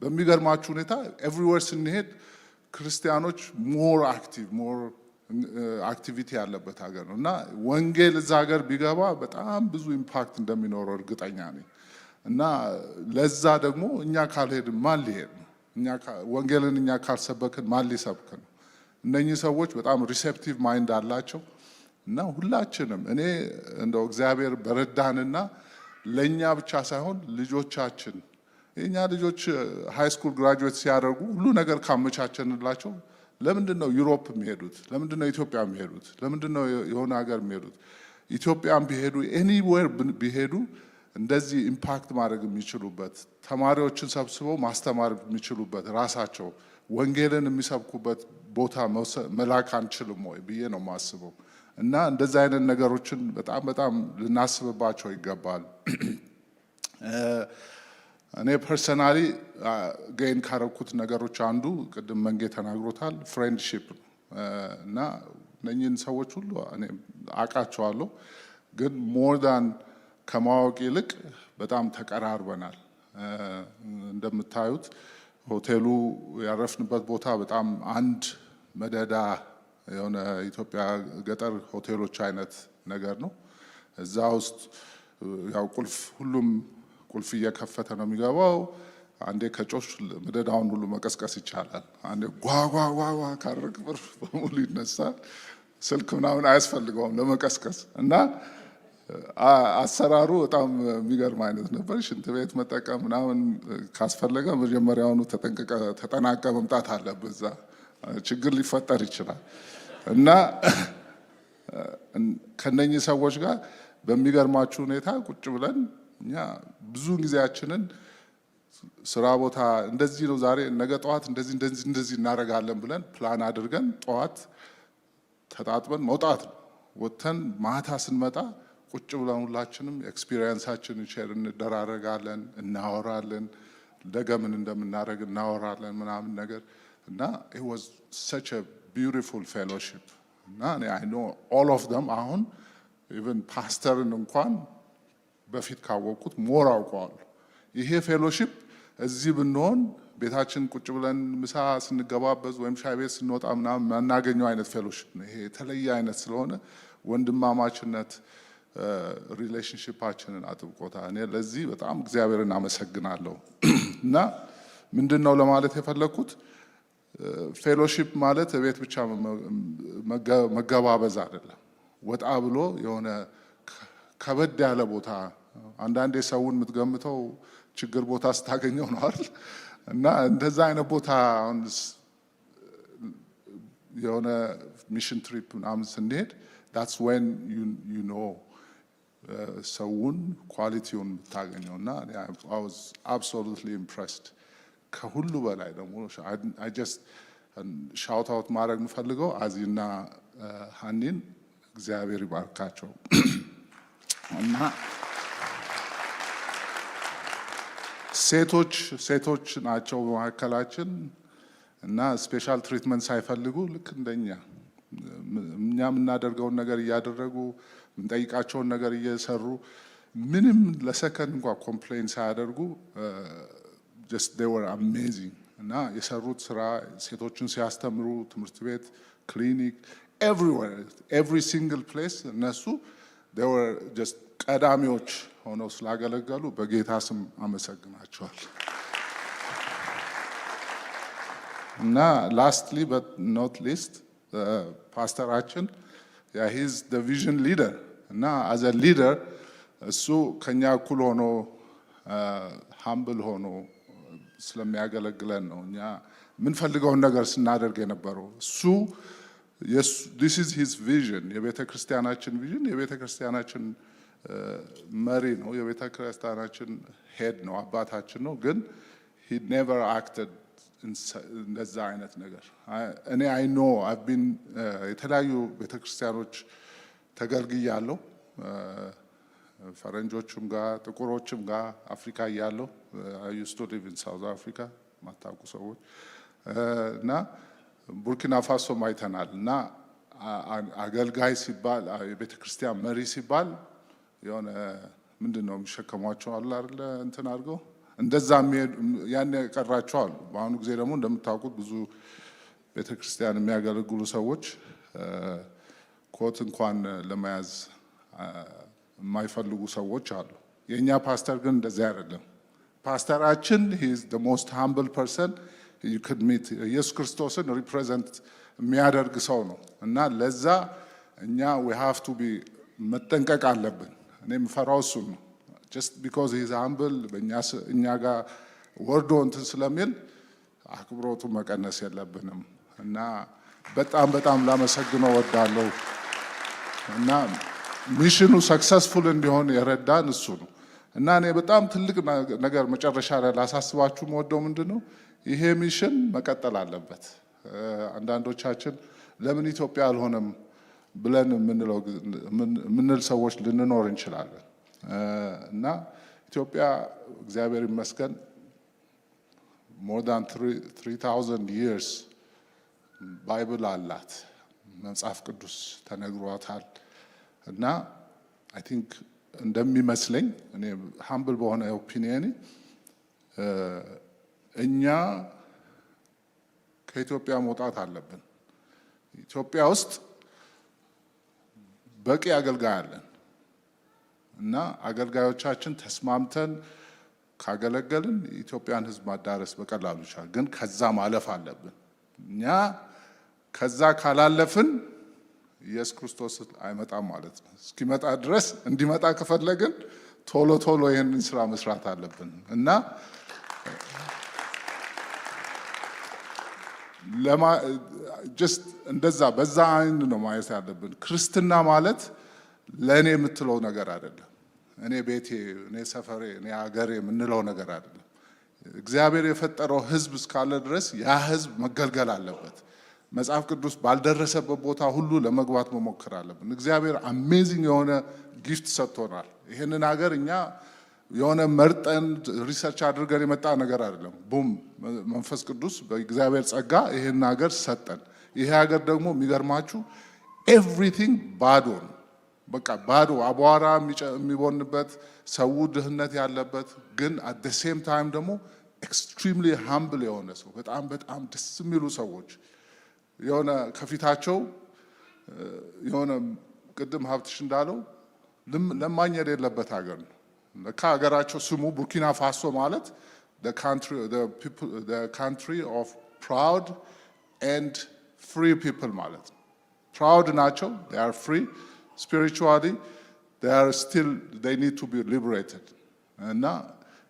በሚገርማችሁ ሁኔታ ኤቭሪዌር ስንሄድ ክርስቲያኖች ሞር አክቲቭ ሞር አክቲቪቲ ያለበት ሀገር ነው እና ወንጌል እዛ ሀገር ቢገባ በጣም ብዙ ኢምፓክት እንደሚኖረው እርግጠኛ ነኝ። እና ለዛ ደግሞ እኛ ካልሄድን ማን ሊሄድ ነው? ወንጌልን እኛ ካልሰበክን ማን ሊሰብክ ነው? እነኚህ ሰዎች በጣም ሪሴፕቲቭ ማይንድ አላቸው እና ሁላችንም እኔ እንደው እግዚአብሔር በረዳንና ለእኛ ብቻ ሳይሆን ልጆቻችን የእኛ ልጆች ሃይ ስኩል ግራጁዌት ሲያደርጉ ሁሉ ነገር ካመቻቸንላቸው ለምንድን ነው ዩሮፕ የሚሄዱት? ለምንድን ነው ኢትዮጵያ የሚሄዱት? ለምንድን ነው የሆነ ሀገር የሚሄዱት? ኢትዮጵያም ቢሄዱ ኤኒዌር ቢሄዱ እንደዚህ ኢምፓክት ማድረግ የሚችሉበት ተማሪዎችን ሰብስበው ማስተማር የሚችሉበት ራሳቸው ወንጌልን የሚሰብኩበት ቦታ መላክ አንችልም ወይ ብዬ ነው የማስበው። እና እንደዚህ አይነት ነገሮችን በጣም ልናስብባቸው ይገባል። እኔ ፐርሰናሊ ጌን ካረኩት ነገሮች አንዱ ቅድም መንጌ ተናግሮታል፣ ፍሬንድሺፕ ነው። እና እነኚህን ሰዎች ሁሉ እኔ አውቃቸዋለሁ፣ ግን ሞር ዳን ከማወቅ ይልቅ በጣም ተቀራርበናል። እንደምታዩት ሆቴሉ ያረፍንበት ቦታ በጣም አንድ መደዳ የሆነ ኢትዮጵያ ገጠር ሆቴሎች አይነት ነገር ነው። እዛ ውስጥ ያው ሁሉም ቁልፍ እየከፈተ ነው የሚገባው። አንዴ ከጮሽ መደዳውን ሁሉ መቀስቀስ ይቻላል። አንዴ ጓጓጓጓ ካረግ ብር በሙሉ ይነሳል። ስልክ ምናምን አያስፈልገውም ለመቀስቀስ እና አሰራሩ በጣም የሚገርም አይነት ነበር። ሽንት ቤት መጠቀም ምናምን ካስፈለገ መጀመሪያውኑ ተጠናቀ መምጣት አለበት። እዛ ችግር ሊፈጠር ይችላል እና ከነኚህ ሰዎች ጋር በሚገርማችሁ ሁኔታ ቁጭ ብለን እኛ ብዙ ጊዜያችንን ስራ ቦታ እንደዚህ ነው ዛሬ ነገ ጠዋት እንደዚህ እናደርጋለን ብለን ፕላን አድርገን ጠዋት ተጣጥበን መውጣት ነው። ወጥተን ማታ ስንመጣ ቁጭ ብለን ሁላችንም ኤክስፒሪየንሳችንን ሼር እንደራረጋለን፣ እናወራለን፣ ደገምን እንደምናደርግ እናወራለን ምናምን ነገር እና it was such a beautiful fellowship እና I know all of them አሁን even ፓስተርን እንኳን በፊት ካወቅኩት ሞር አውቀዋለሁ። ይሄ ፌሎሺፕ እዚህ ብንሆን ቤታችን ቁጭ ብለን ምሳ ስንገባበዝ ወይም ሻይ ቤት ስንወጣ ምናምን የምናገኘው አይነት ፌሎሺፕ ነው። ይሄ የተለየ አይነት ስለሆነ ወንድማማችነት ሪሌሽንሺፓችንን አጥብቆታል። እኔ ለዚህ በጣም እግዚአብሔርን አመሰግናለሁ። እና ምንድን ነው ለማለት የፈለግኩት ፌሎሺፕ ማለት ቤት ብቻ መገባበዝ አይደለም። ወጣ ብሎ የሆነ ከበድ ያለ ቦታ አንዳንዴ ሰውን የምትገምተው ችግር ቦታ ስታገኘው ነው አይደል? እና እንደዛ አይነት ቦታ የሆነ ሚሽን ትሪፕ ምናምን ስንሄድ that's when you know ሰውን ኳሊቲውን የምታገኘው እና I was absolutely impressed። ከሁሉ በላይ ደግሞ I just shout out ማድረግ የምፈልገው አዚና ሀኒን እግዚአብሔር ይባርካቸው እና ሴቶች ናቸው በመካከላችን እና ስፔሻል ትሪትመንት ሳይፈልጉ ልክ እንደኛ እኛ የምናደርገውን ነገር እያደረጉ የምንጠይቃቸውን ነገር እየሰሩ ምንም ለሰከንድ እንኳን ኮምፕሌን ሳያደርጉ just they were amazing እና የሰሩት ስራ ሴቶችን ሲያስተምሩ ትምህርት ቤት፣ ክሊኒክ፣ everywhere every single place እነሱ they were just ቀዳሚዎች ሆነው ስላገለገሉ በጌታ ስም አመሰግናቸዋል። እና lastly but not least ፓስተራችን he's the vision leader እና as a leader እሱ ከኛ እኩል ሆኖ humble ሆኖ ስለሚያገለግለን ነው እኛ የምንፈልገውን ነገር ስናደርግ የነበረው። እሱ this is his vision የቤተ ክርስቲያናችን ቪዥን የቤተ ክርስቲያናችን መሪ ነው፣ የቤተ ክርስቲያናችን ሄድ ነው፣ አባታችን ነው። ግን he never acted እንደዛ አይነት ነገር እኔ I know I've been የተለያዩ ቤተ ክርስቲያኖች ተገልግያለሁ ፈረንጆችም ጋር ጥቁሮችም ጋር አፍሪካ እያለሁ I used to live in South Africa ማታውቁ ሰዎች እና ቡርኪና ፋሶም አይተናል። እና አገልጋይ ሲባል የቤተ ክርስቲያን መሪ ሲባል የሆነ ምንድነው የሚሸከሟቸው አለ አይደለ እንትን አድርገው እንደዛ ያን ቀራቸዋል። በአሁኑ ጊዜ ደግሞ እንደምታውቁት ብዙ ቤተ ክርስቲያን የሚያገለግሉ ሰዎች ኮት እንኳን ለመያዝ የማይፈልጉ ሰዎች አሉ። የኛ ፓስተር ግን እንደዛ አይደለም። ፓስተራችን he is the most humble person you could meet ኢየሱስ ክርስቶስን ሪፕሬዘንት የሚያደርግ ሰው ነው እና ለዛ እኛ we have to be መጠንቀቅ አለብን። እኔ የምፈራው እሱን ነው። just because he is humble እኛ ጋር ወርዶ እንትን ስለሚል አክብሮቱን መቀነስ የለብንም እና በጣም ላመሰግነው ወዳለሁ እና ሚሽኑ ሰክሰስፉል እንዲሆን የረዳን እሱ ነው እና እኔ በጣም ትልቅ ነገር መጨረሻ ላይ ላሳስባችሁ የምወደው ምንድነው ይሄ ሚሽን መቀጠል አለበት። አንዳንዶቻችን ለምን ኢትዮጵያ አልሆነም ብለን የምንል ሰዎች ልንኖር እንችላለን እና ኢትዮጵያ እግዚአብሔር ይመስገን more than 3000 years ባይብል አላት፣ መጽሐፍ ቅዱስ ተነግሯታል እና አይ ቲንክ እንደሚመስለኝ እኔ ሃምብል በሆነ ኦፒኒየን እኛ ከኢትዮጵያ መውጣት አለብን። ኢትዮጵያ ውስጥ በቂ አገልጋይ አለን እና አገልጋዮቻችን ተስማምተን ካገለገልን የኢትዮጵያን ሕዝብ ማዳረስ በቀላሉ ይቻላል። ግን ከዛ ማለፍ አለብን። እኛ ከዛ ካላለፍን ኢየሱስ ክርስቶስ አይመጣም ማለት ነው። እስኪመጣ ድረስ እንዲመጣ ከፈለግን ቶሎ ይህንን ስራ መስራት አለብን እና እንደዛ በዛ አይን ነው ማየት ያለብን። ክርስትና ማለት ለእኔ የምትለው ነገር አይደለም። እኔ ቤቴ፣ እኔ ሰፈሬ፣ እኔ ሀገሬ የምንለው ነገር አይደለም። እግዚአብሔር የፈጠረው ህዝብ እስካለ ድረስ ያ ህዝብ መገልገል አለበት። መጽሐፍ ቅዱስ ባልደረሰበት ቦታ ሁሉ ለመግባት መሞከር አለብን። እግዚአብሔር አሜዚንግ የሆነ ጊፍት ሰጥቶናል። ይህንን ሀገር እኛ የሆነ መርጠን ሪሰርች አድርገን የመጣ ነገር አይደለም። ቡም መንፈስ ቅዱስ በእግዚአብሔር ጸጋ ይህን ሀገር ሰጠን። ይሄ ሀገር ደግሞ የሚገርማችሁ ኤቭሪቲንግ ባዶ ነው። በቃ ባዶ አቧራ የሚቦንበት ሰው ድህነት ያለበት ግን አት ዘ ሴም ታይም ደግሞ ኤክስትሪምሊ ሃምብል የሆነ ሰው በጣም ደስ የሚሉ ሰዎች የሆነ ከፊታቸው የሆነ ቅድም ሀብትሽ እንዳለው ለማኝ የሌለበት ሀገር ነው። ለካ ሀገራቸው ስሙ ቡርኪና ፋሶ ማለት the country of proud and free people ማለት ነው። proud ናቸው, they are free spiritually, they need to be liberated እና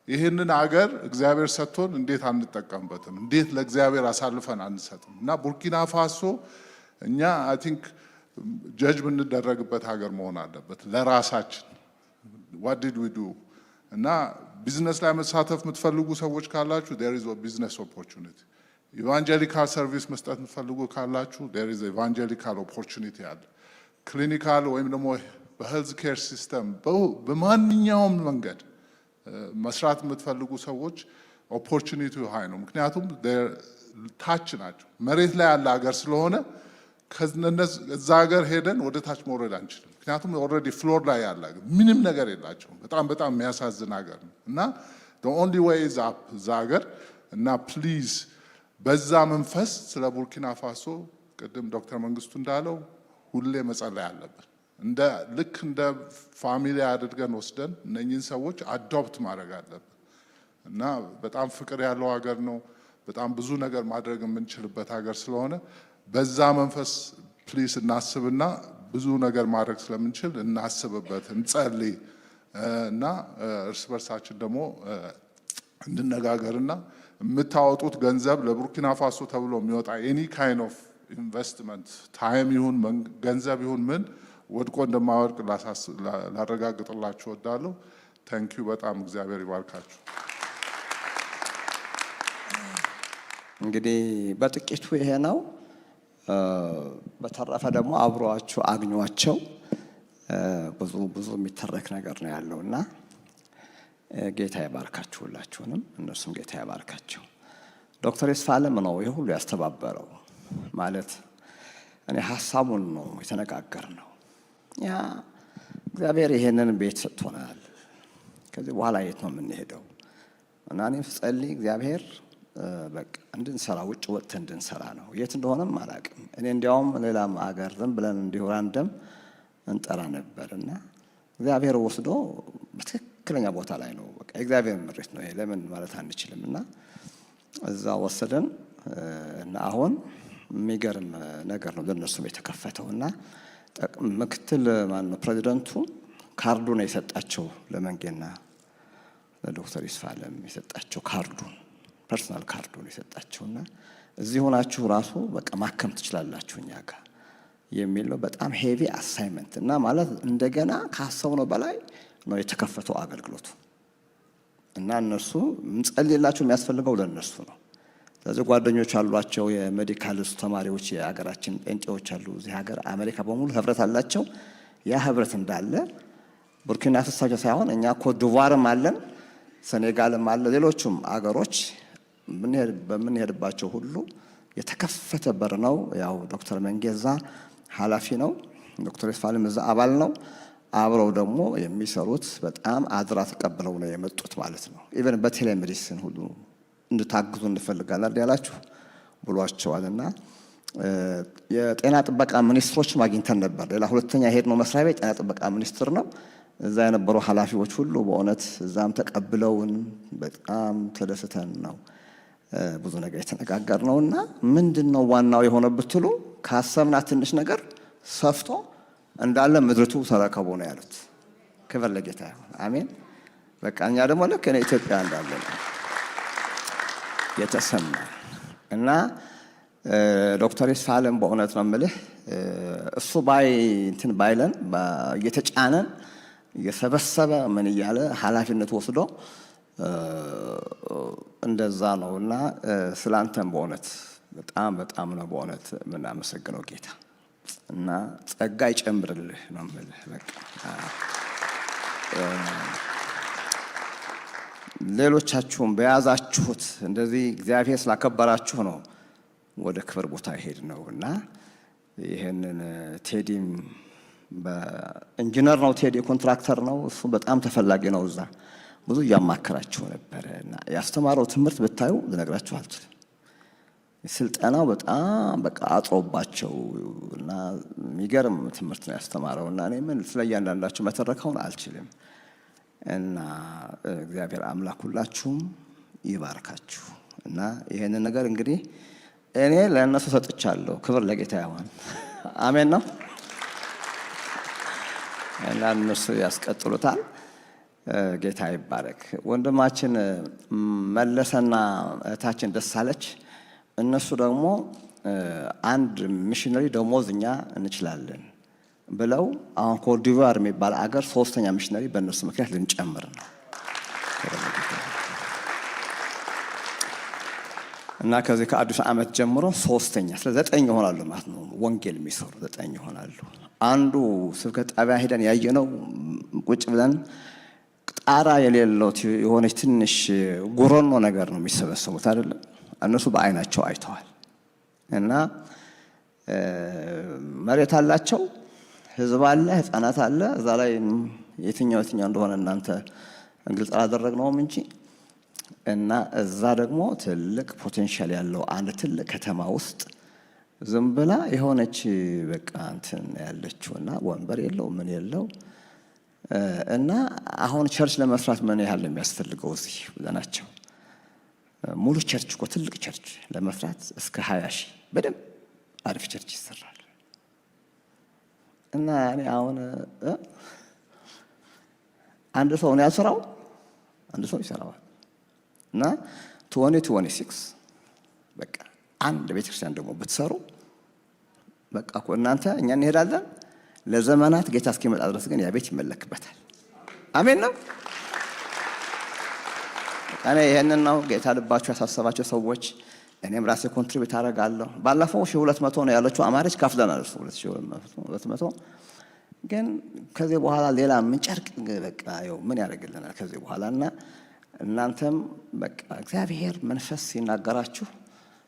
ይህንን ሀገር እግዚአብሔር ሰጥቶን እንዴት አንጠቀምበትም? እንዴት ለእግዚአብሔር አሳልፈን አንሰጥም? እና ቡርኪና ፋሶ እኛ አይ ቲንክ ጀጅ ብንደረግበት ሀገር መሆን አለበት ለራሳችን what did we do እና ቢዝነስ ላይ መሳተፍ የምትፈልጉ ሰዎች ካላችሁ there is a business opportunity ኢቫንጀሊካል ሰርቪስ መስጠት የምትፈልጉ ካላችሁ there is evangelical opportunity አለ ክሊኒካል ወይም ደግሞ በሄልዝ ኬር ሲስተም በማንኛውም መንገድ መስራት የምትፈልጉ ሰዎች ኦፖርቹኒቲው ሃይ ነው ምክንያቱም ታች ናቸው መሬት ላይ ያለ ሀገር ስለሆነ ከዛ ሀገር ሄደን ወደ ታች መውረድ አንችልም ምክንያቱም ኦልሬዲ ፍሎር ላይ ያለ ምንም ነገር የላቸውም በጣም የሚያሳዝን ሀገር ነው እና the only way is up እዛ ሀገር እና ፕሊዝ በዛ መንፈስ ስለ ቡርኪና ፋሶ ቅድም ዶክተር መንግስቱ እንዳለው ሁሌ መጸለይ አለብን ልክ እንደ ፋሚሊ አድርገን ወስደን እነኚህን ሰዎች አዶፕት ማድረግ አለብን እና በጣም ፍቅር ያለው ሀገር ነው በጣም ብዙ ነገር ማድረግ የምንችልበት ሀገር ስለሆነ በዛ መንፈስ ፕሊስ እናስብና ብዙ ነገር ማድረግ ስለምንችል እናስብበት እንጸልይ እና እርስ በርሳችን ደግሞ እንነጋገርና የምታወጡት ገንዘብ ለቡርኪና ፋሶ ተብሎ የሚወጣ ኤኒ ካይንድ ኦፍ ኢንቨስትመንት ታይም ይሁን ገንዘብ ይሁን ምን ወድቆ እንደማይወድቅ ላረጋግጥላችሁ እወዳለሁ ታንኪዩ በጣም እግዚአብሔር ይባርካችሁ እንግዲህ በጥቂቱ ይሄ ነው በተረፈ ደግሞ አብሯችሁ አግኟቸው ብዙ የሚተረክ ነገር ነው ያለውና ጌታ ይባርካችሁ ሁላችሁንም እነሱም ጌታ ይባርካቸው ዶክተር ይስፋለም ነው ይሄ ሁሉ ያስተባበረው ማለት እኔ ሐሳቡን ነው የተነጋገርነው ያ እግዚአብሔር ይሄንን ቤት ሰጥቶናል ከዚህ በኋላ የት ነው የምንሄደው እና እኔም ስጸልይ እግዚአብሔር በቃ እንድንሰራ ውጭ ወጥተን እንድንሰራ ነው የት እንደሆነም አላውቅም እኔ እንዲያውም ሌላም አገር ዝም ብለን እንዲሁ ራንደም እንጠራ ነበርና እግዚአብሔር ወስዶ በትክክለኛ ቦታ ላይ ነው በቃ እግዚአብሔር ምሪት ነው ለምን ማለት አንችልምና እዛ ወሰደን እና አሁን የሚገርም ነገር ነው ለነሱም የተከፈተውና ምክትል ማነው ፕሬዚዳንቱ ካርዱን የሰጣቸው ለመንጌና ለዶክተር ይስፋለም የሰጣቸው ካርዱን ፐርሰናል ካርዱን የሰጣቸውና እዚህ ሆናችሁ ራሱ በቃ ማከም ትችላላችሁ እኛ ጋር የሚለው በጣም ሄቪ አሳይመንት እና ማለት እንደገና ካሰብነው በላይ ነው የተከፈተው አገልግሎቱ እና እነሱ እንጸልይላችሁ የሚያስፈልገው ለነሱ ነው ስለዚህ ጓደኞች አሏቸው የሜዲካል ተማሪዎች የሀገራችን ጴንጤዎች አሉ እዚህ ሀገር አሜሪካ በሙሉ ህብረት አላቸው ያ ህብረት እንዳለ ቡርኪና ፋሶ ሳይሆን እኛ ኮትዲቯርም አለን ሴኔጋልም አለ ሌሎችም አገሮች በምንሄድባቸው ሁሉ የተከፈተ በር ነው ያው ዶክተር መንጌዛ ኃላፊ ነው ዶክተር ይስፋለም እዛ አባል ነው አብረው ደግሞ የሚሰሩት በጣም አድራ ተቀብለው ነው የመጡት ማለት ነው ኢቨን በቴሌሜዲሲን ሁሉ እንድታግዙ እንፈልጋለን ያላችሁ ብሏቸዋልና የጤና ጥበቃ ሚኒስትሮች ማግኝተን ነበር ሌላ ሁለተኛ ሄድነው መስሪያ ቤት ጤና ጥበቃ ሚኒስትር ነው እዛ የነበሩ ኃላፊዎች ሁሉ በእውነት እዛም ተቀብለውን በጣም ተደስተን ነው ብዙ ነገር የተነጋገርነውና ምንድነው ዋናው የሆነው ብትሉ ካሰብና ትንሽ ነገር ሰፍቶ እንዳለ ምድርቱ ተረከቦ ነው ያሉት ክብር ለጌታ ይሁን አሜን በቃ እኛ ደግሞ ልክ እኔ ኢትዮጵያ እንዳለ የተሰማ እና ዶክተር ይስፋለም በእውነት ነው የምልህ እሱ እንትን ባይለን እየተጫነን እየሰበሰበ ምን እያለ ኃላፊነት ወስዶ እንደዛ ነውና ስላንተም በእውነት በጣም ነው በእውነት የምናመሰግነው ጌታ እና ጸጋ ይጨምርልህ ነው የምልህ በቃ ሌሎቻችሁም በያዛችሁት እንደዚህ እግዚአብሔር ስላከበራችሁ ነው ወደ ክብር ቦታ ይሄድ ነውና ይሄንን ቴዲም በኢንጂነር ነው ቴዲ ኮንትራክተር ነው እሱ በጣም ተፈላጊ ነው እዛ ብዙ ያማከራችሁ ነበርና ያስተማረው ትምህርት ብታዩ ልነግራችሁ አልችልም ስልጠናው በጣም በቃ አጥሮባቸው እና የሚገርም ትምህርት ነው ያስተማረውና እኔ ምን ስለያንዳንዳችሁ መተረካውን አልችልም እና እግዚአብሔር አምላክ ሁላችሁም ይባርካችሁ እና ይሄንን ነገር እንግዲህ እኔ ለእነሱ ሰጥቻለሁ ክብር ለጌታ ይሁን አሜን ነው እና እነሱ ያስቀጥሉታል ጌታ ይባረክ ወንድማችን መለሰና እህታችን ደሳለች እነሱ ደግሞ አንድ ሚሽነሪ ደሞዝ እኛ እንችላለን ብለው አሁን ኮትዲቯር የሚባል አገር 3ኛ ሚሽነሪ በእነሱ ምክንያት ልንጨምር ነው እና ከዚህ ከአዲስ ዓመት ጀምሮ 3ኛ ስለ 9 ይሆናሉ ማለት ነው። ወንጌል የሚሰሩ 9 ይሆናሉ። አንዱ ስብከት ጣቢያ ሄደን ያየነው ቁጭ ብለን ጣራ የሌለው የሆነች ትንሽ ጉሮኖ ነገር ነው የሚሰበሰቡት አይደለም። እነሱ በአይናቸው አይተዋል እና መሬት አላቸው፣ ህዝብ አለ፣ ህፃናት አለ። እዛ ላይ የትኛው እንደሆነ እናንተ ግልጽ አላደረግነውም እንጂ እና እዛ ደግሞ ትልቅ ፖቴንሻል ያለው አንድ ትልቅ ከተማ ውስጥ ዝም ብላ የሆነች በቃ እንትን ያለችውና ወንበር የለው ምን የለው እና አሁን ቸርች ለመስራት ምን ያህል የሚያስፈልገው እዚህ ብለናቸው ሙሉ ቸርች እኮ ትልቅ ቸርች ለመስራት እስከ 20 ሺህ በደንብ አሪፍ ቸርች ይሰራል። እና እኔ አሁን አንድ ሰው ነው ያሰራው፣ አንድ ሰው ይሰራዋል። እና 2026 በቃ አንድ ቤተክርስቲያን ደግሞ ብትሰሩ በቃ እኮ እናንተ እኛ እንሄዳለን ለዘመናት ጌታ እስኪመጣ ድረስ ግን ያ ቤት ይመለክበታል። አሜን ነው። እኔ ይሄንን ነው ጌታ ልባችሁ ያሳሰባቸው ሰዎች። እኔም ራሴ ኮንትሪቢዩት አደርጋለሁ። ባለፈው 1200 ነው ያለችው አማራጭ ካፍለናል። 2200 ግን ከዚህ በኋላ ሌላ ምን ጨርቅ በቃ ያው ምን ያደርግልናል ከዚህ በኋላ እና እናንተም በቃ እግዚአብሔር መንፈስ ሲናገራችሁ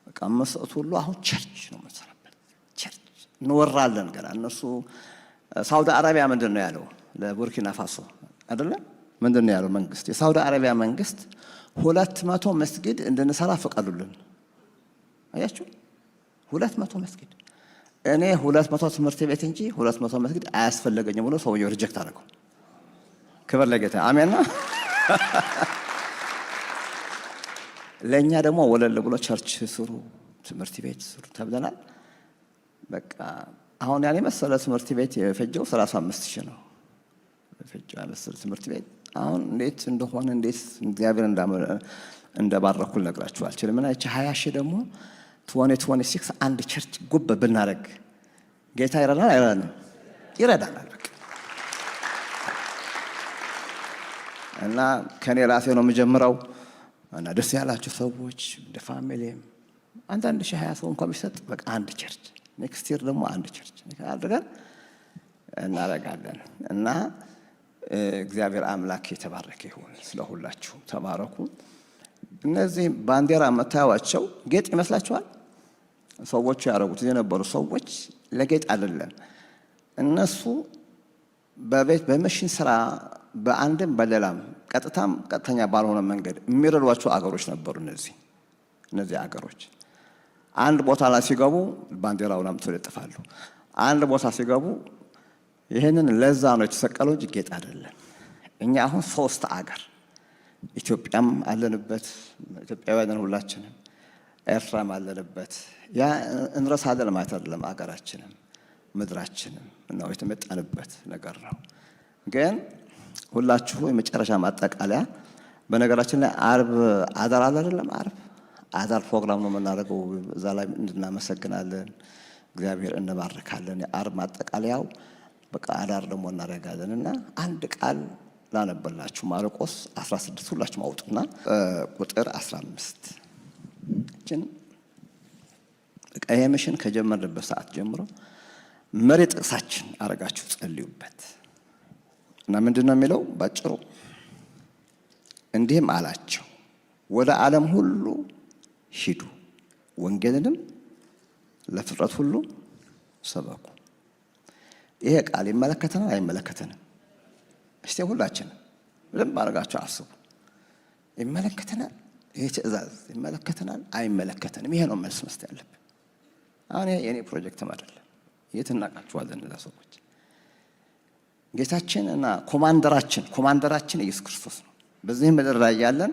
በቃ መስጠት ሁሉ አሁን ቸርች ነው የምንሰራበት። ቸርች እንወራለን ገና። እነሱ ሳውዲ አረቢያ ምንድን ነው ያለው ለቡርኪና ፋሶ አይደለም ምንድን ነው ያለው መንግስት? የሳውዲ አረቢያ መንግስት 200 መስጊድ እንድንሰራ ፈቀዱልን። አያችሁ 200 መስጊድ። እኔ 200 ትምህርት ቤት እንጂ 200 መስጊድ አያስፈልገኝም ብሎ ሰውየው ሪጀክት አደረገው። ክብር ለጌታ አሜን ነው። ለኛ ደግሞ ወለል ብሎ ቸርች ስሩ፣ ትምህርት ቤት ስሩ ተብለናል። በቃ አሁን ያኔ መሰለ ትምህርት ቤት የፈጀው 35,000 ነው የፈጀው መሰለ ትምህርት ቤት። አሁን እንዴት እንደሆነ እንዴት እግዚአብሔር እንደባረኩ ልነግራችሁ አልችልም። እና እቺ 20,000 ደግሞ 2026 አንድ ቸርች ጉብ ብናደርግ ጌታ ይረዳናል አይረዳንም? ይረዳናል። በቃ እና ከኔ ራሴ ነው የምጀምረው። እና ደስ ያላችሁ ሰዎች እንደ ፋሚሊም አንዳንድ 20 ሰው እንኳን ቢሰጥ በቃ አንድ ቸርች ኔክስት ይር ደግሞ አንድ ቸርች አድርገን እናደርጋለን። እና እግዚአብሔር አምላክ የተባረከ ይሁን። ስለሁላችሁ ተባረኩ። እነዚህ ባንዲራ መታያቸው ጌጥ ይመስላችኋል? ሰዎቹ ያደረጉት የነበሩ ሰዎች ለጌጥ አይደለም። እነሱ በቤት በመሽን ስራ በአንድም በሌላም ቀጥተኛ ባልሆነ መንገድ የሚረዷቸው አገሮች ነበሩ። እነዚህ አገሮች አንድ ቦታ ላይ ሲገቡ ባንዲራውን አምጥተው ይለጥፋሉ። አንድ ቦታ ሲገቡ ይሄንን ለዛ ነው የተሰቀለው እንጂ ጌጥ አይደለም። እኛ አሁን 3 አገር ኢትዮጵያም አለንበት፣ ኢትዮጵያውያን ሁላችንም፣ ኤርትራም አለንበት። ያ እንረሳለን ማለት አይደለም። አገራችንም ምድራችንም ነው የተመጣንበት ነገር ነው። ግን ሁላችሁ የመጨረሻ ማጠቃለያ በነገራችን ላይ አርብ አዳር አለ አይደለም? አርብ አዳር ፕሮግራም ነው የምናደርገው። እዛ ላይ እንድናመሰግናለን፣ እግዚአብሔር እንባርካለን። የአርብ ማጠቃለያው በቃ አዳር ደግሞ እናደርጋለን። እና አንድ ቃል ላነበላችሁ ማርቆስ 16 ሁላችሁ አውጡና ቁጥር 15 እችን በቃ ይሄ ሚሽን ከጀመርንበት ሰዓት ጀምሮ መሪ ጥቅሳችን አረጋችሁ ጸልዩበት። እና ምንድነው የሚለው ባጭሩ? እንዲህም አላቸው ወደ ዓለም ሁሉ ሂዱ፣ ወንጌልንም ለፍጥረት ሁሉ ሰበኩ። ይሄ ቃል ይመለከተናል አይመለከተንም? እስቲ ሁላችንም በደንብ አድርጋችሁ አስቡ። ይመለከተናል? ይሄ ትእዛዝ ይመለከተናል አይመለከተንም? ይሄ ነው መልስ መስጠት ያለብን። አሁን የኔ ፕሮጀክትም አይደለም። የት እናውቃችኋለን እነዛ ሰዎች? ጌታችን እና ኮማንደራችን ኢየሱስ ክርስቶስ ነው። በዚህ ምድር ላይ ያለን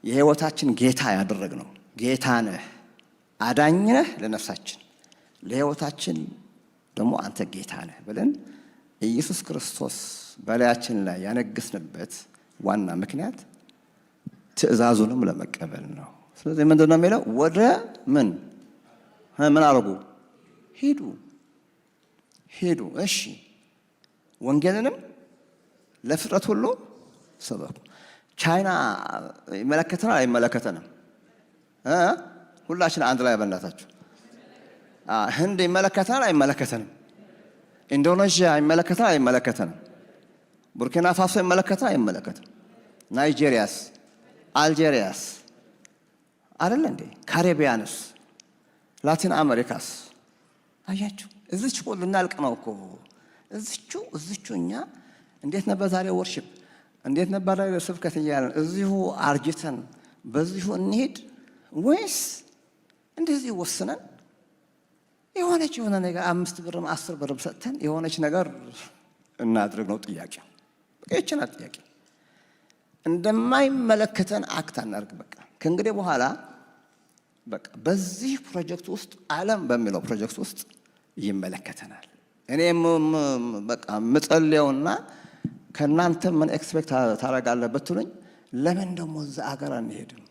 የህይወታችን ጌታ ያደረግነው ጌታ ነህ፣ አዳኝ ነህ ለነፍሳችን፣ ለህይወታችን ደግሞ አንተ ጌታ ነህ ብለን ኢየሱስ ክርስቶስ በላያችን ላይ ያነግስንበት ዋና ምክንያት ትእዛዙንም ለመቀበል ነው። ስለዚህ ምንድን ነው የሚለው? ወደ ምን ምን አደረጉ? ሄዱ። እሺ ወንጌልንም ለፍጥረት ሁሉ ሰበኩ። ቻይና ይመለከተናል አይመለከተንም? ሁላችን አንድ ላይ በእናታችሁ። ህንድ ይመለከተናል አይመለከተንም? ኢንዶኔዥያ ይመለከተናል አይመለከተንም? ቡርኪና ፋሶ ይመለከተናል አይመለከትም? ናይጄሪያስ፣ አልጄሪያስ አይደለ እንዴ? ካሪቢያንስ፣ ላቲን አሜሪካስ። አያችሁ፣ እዚች እኮ ልናልቅ ነው እኮ። እዚቹ እኛ እንዴት ነበር ዛሬ ወርሺፕ፣ እንዴት ነበር ስብከት እያለን እዚሁ አርጅተን በዚሁ እንሄድ ወይስ እንደዚህ ወስነን የሆነ ነገር 5 ብርም 10 ብርም ሰጥተን የሆነች ነገር እናድርግ ነው ጥያቄው። በቃ ይችና ጥያቄ እንደማይመለከተን አክት አናርግ። በቃ ከእንግዲህ በኋላ በቃ በዚህ ፕሮጀክት ውስጥ ዓለም በሚለው ፕሮጀክት ውስጥ ይመለከተናል። እኔ በቃ ምጸልየውና ከእናንተ ምን ኤክስፔክት ታደርጋለህ ብትሉኝ፣ ለምን ደግሞ እዛ አገር አንሄድም?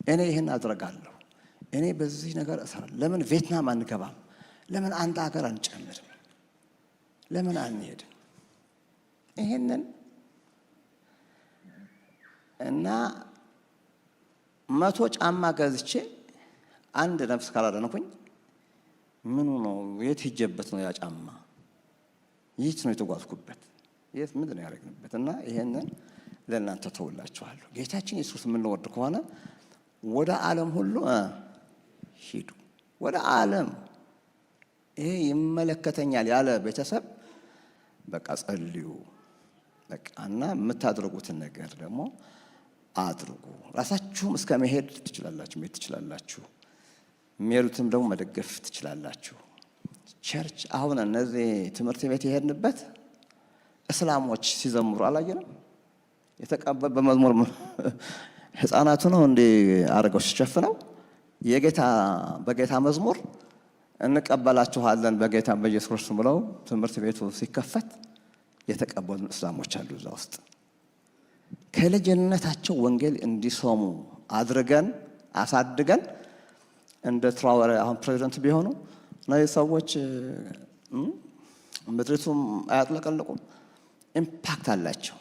እኔ ይህን አድርጋለሁ፣ እኔ በዚህ ነገር እሰራለሁ። ለምን ቪየትናም አንገባም? ለምን አንድ አገር አንጨምርም? ለምን አንሄድም? ይሄንን እና 100 ጫማ ገዝቼ አንድ ነፍስ ካላደነኩኝ ምኑ ነው? የት ሂጄበት ነው ያ ጫማ? የት ነው የተጓዝኩበት? የት ምንድን ነው ያደረግንበት? እና ይሄንን ለእናንተ ተውላችኋለሁ። ጌታችን ኢየሱስ የምንወድ ከሆነ ወደ ዓለም ሁሉ ሂዱ። ወደ ዓለም ይሄ ይመለከተኛል ያለ ቤተሰብ በቃ ጸልዩ። በቃ እና የምታደርጉትን ነገር ደግሞ አድርጉ። ራሳችሁም እስከ መሄድ ትችላላችሁ። የሚሄዱትም ደግሞ መደገፍ ትችላላችሁ። ቸርች አሁን እነዚህ ትምህርት ቤት የሄድንበት እስላሞች ሲዘምሩ አላየንም? የተቀበል በመዝሙር ህፃናቱ ነው እንዴ አድርገው ሲሸፍነው በጌታ መዝሙር እንቀበላችኋለን በጌታ በኢየሱስ ክርስቶስ ብለው ትምህርት ቤቱ ሲከፈት የተቀበሉ እስላሞች አሉ እዛ ውስጥ። ከልጅነታቸው ወንጌል እንዲሰሙ አድርገን አሳድገን እንደ ትራወረ አሁን ፕሬዚደንት ቢሆኑ እነዚህ ሰዎች ምድሪቱም አያጥለቀልቁም። ኢምፓክት አላቸው።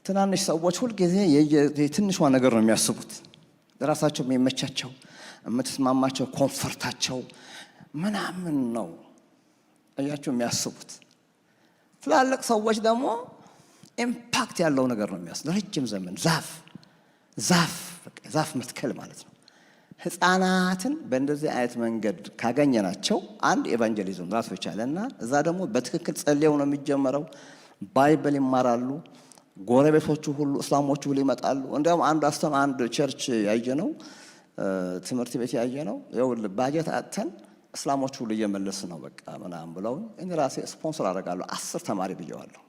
ትናንሽ ሰዎች ሁልጊዜ የትንሿ ነገር ነው የሚያስቡት። ለራሳቸው የሚመቻቸው የምትስማማቸው ኮንፈርታቸው ምናምን ነው እያቸው የሚያስቡት። ትላልቅ ሰዎች ደግሞ ኢምፓክት ያለው ነገር ነው የሚያስቡት። ለረጅም ዘመን ዛፍ መትከል ማለት ነው። ህፃናትን በእንደዚህ አይነት መንገድ ካገኘናቸው አንድ ኤቫንጀሊዝም ራሱ ይቻለና እዛ ደግሞ በትክክል ጸልየው ነው የሚጀመረው። ባይብል ይማራሉ። ጎረቤቶቹ ሁሉ እስላሞቹ ሁሉ ይመጣሉ። እንዲያውም አንድ ቸርች ያየነው ትምህርት ቤት ያየነው ይኸውልህ ባጀት አጥተን እስላሞቹ ሁሉ እየመለስ ነው በቃ ምናምን ብለው እኔ ራሴ ስፖንሰር አደርጋለሁ። 10 ተማሪ ብየዋለሁ።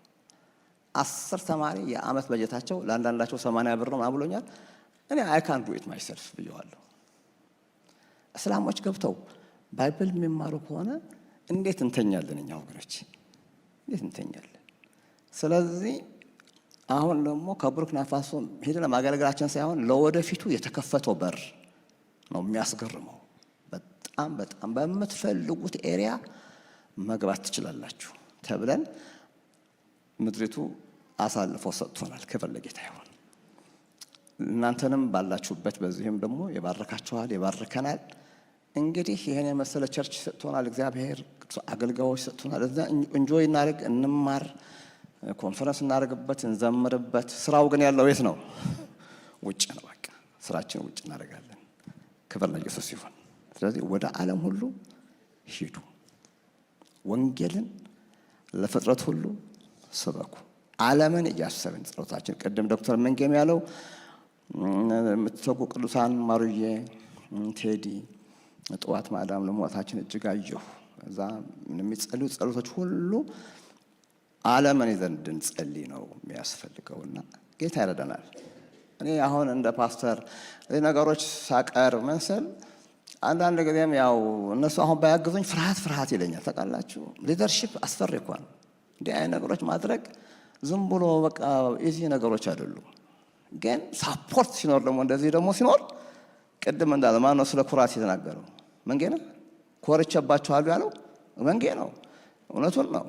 10 ተማሪ የአመት በጀታቸው ለአንዳንዳቸው 80 ብር ነው ብሎኛል። እኔ አይ ካን ዱ ኢት ማይሰልፍ ብየዋለሁ። እስላሞች ገብተው ባይብል የሚማሩ ከሆነ እንዴት እንተኛለን? እኛ ወገኖች እንዴት እንተኛለን? ስለዚህ አሁን ደግሞ ከቡርኪና ፋሶ ሄደን ማገልገላችን ሳይሆን ለወደፊቱ የተከፈተው በር ነው የሚያስገርመው። በጣም በምትፈልጉት ኤሪያ መግባት ትችላላችሁ ተብለን ምድሪቱ አሳልፈው ሰጥቶናል። ክብር ለጌታ ይሁን። እናንተንም ባላችሁበት በዚህም ደግሞ የባረካችኋል፣ የባርከናል። እንግዲህ ይሄን የመሰለ ቸርች ሰጥቶናል እግዚአብሔር። አገልጋዮች ሰጥቶናል። እዛ እንጆይ እናድርግ፣ እንማር፣ ኮንፈረንስ እናደርግበት፣ እንዘምርበት። ስራው ግን ያለው የት ነው? ውጭ ነው። በቃ ስራችን ውጭ እናደርጋለን። ክብር ለኢየሱስ ይሁን። ስለዚህ ወደ ዓለም ሁሉ ሂዱ፣ ወንጌልን ለፍጥረት ሁሉ ስበኩ። ዓለምን እያሰብን ጸሎታችን ቅድም ዶክተር መንጌም ያለው የምትተጉ ቅዱሳን ማሩዬ፣ ቴዲ ጠዋት ማዳም ለሞታችን እጅግ አየሁ። እዛ የሚጸልዩ ጸሎቶች ሁሉ ዓለምን ይዘን እንድንጸልይ ነው የሚያስፈልገውና ጌታ ይረዳናል። እኔ አሁን እንደ ፓስተር ነገሮች ሳቀር መሰል አንዳንድ ጊዜም ያው እነሱ አሁን ባያግዙኝ ፍርሃት ይለኛል። ታውቃላችሁ ሊደርሺፕ አስፈሪ እኮ ነው። እንዲህ አይነት ነገሮች ማድረግ ዝም ብሎ በቃ ኢዚ ነገሮች አይደሉም። ግን ሳፖርት ሲኖር ደግሞ እንደዚህ ደግሞ ሲኖር ቅድም እንዳለ ማነው ስለ ኩራት የተናገረው? መንጌ ነው። ኮርቼባችኋለሁ ያለው መንጌ ነው። እውነቱን ነው።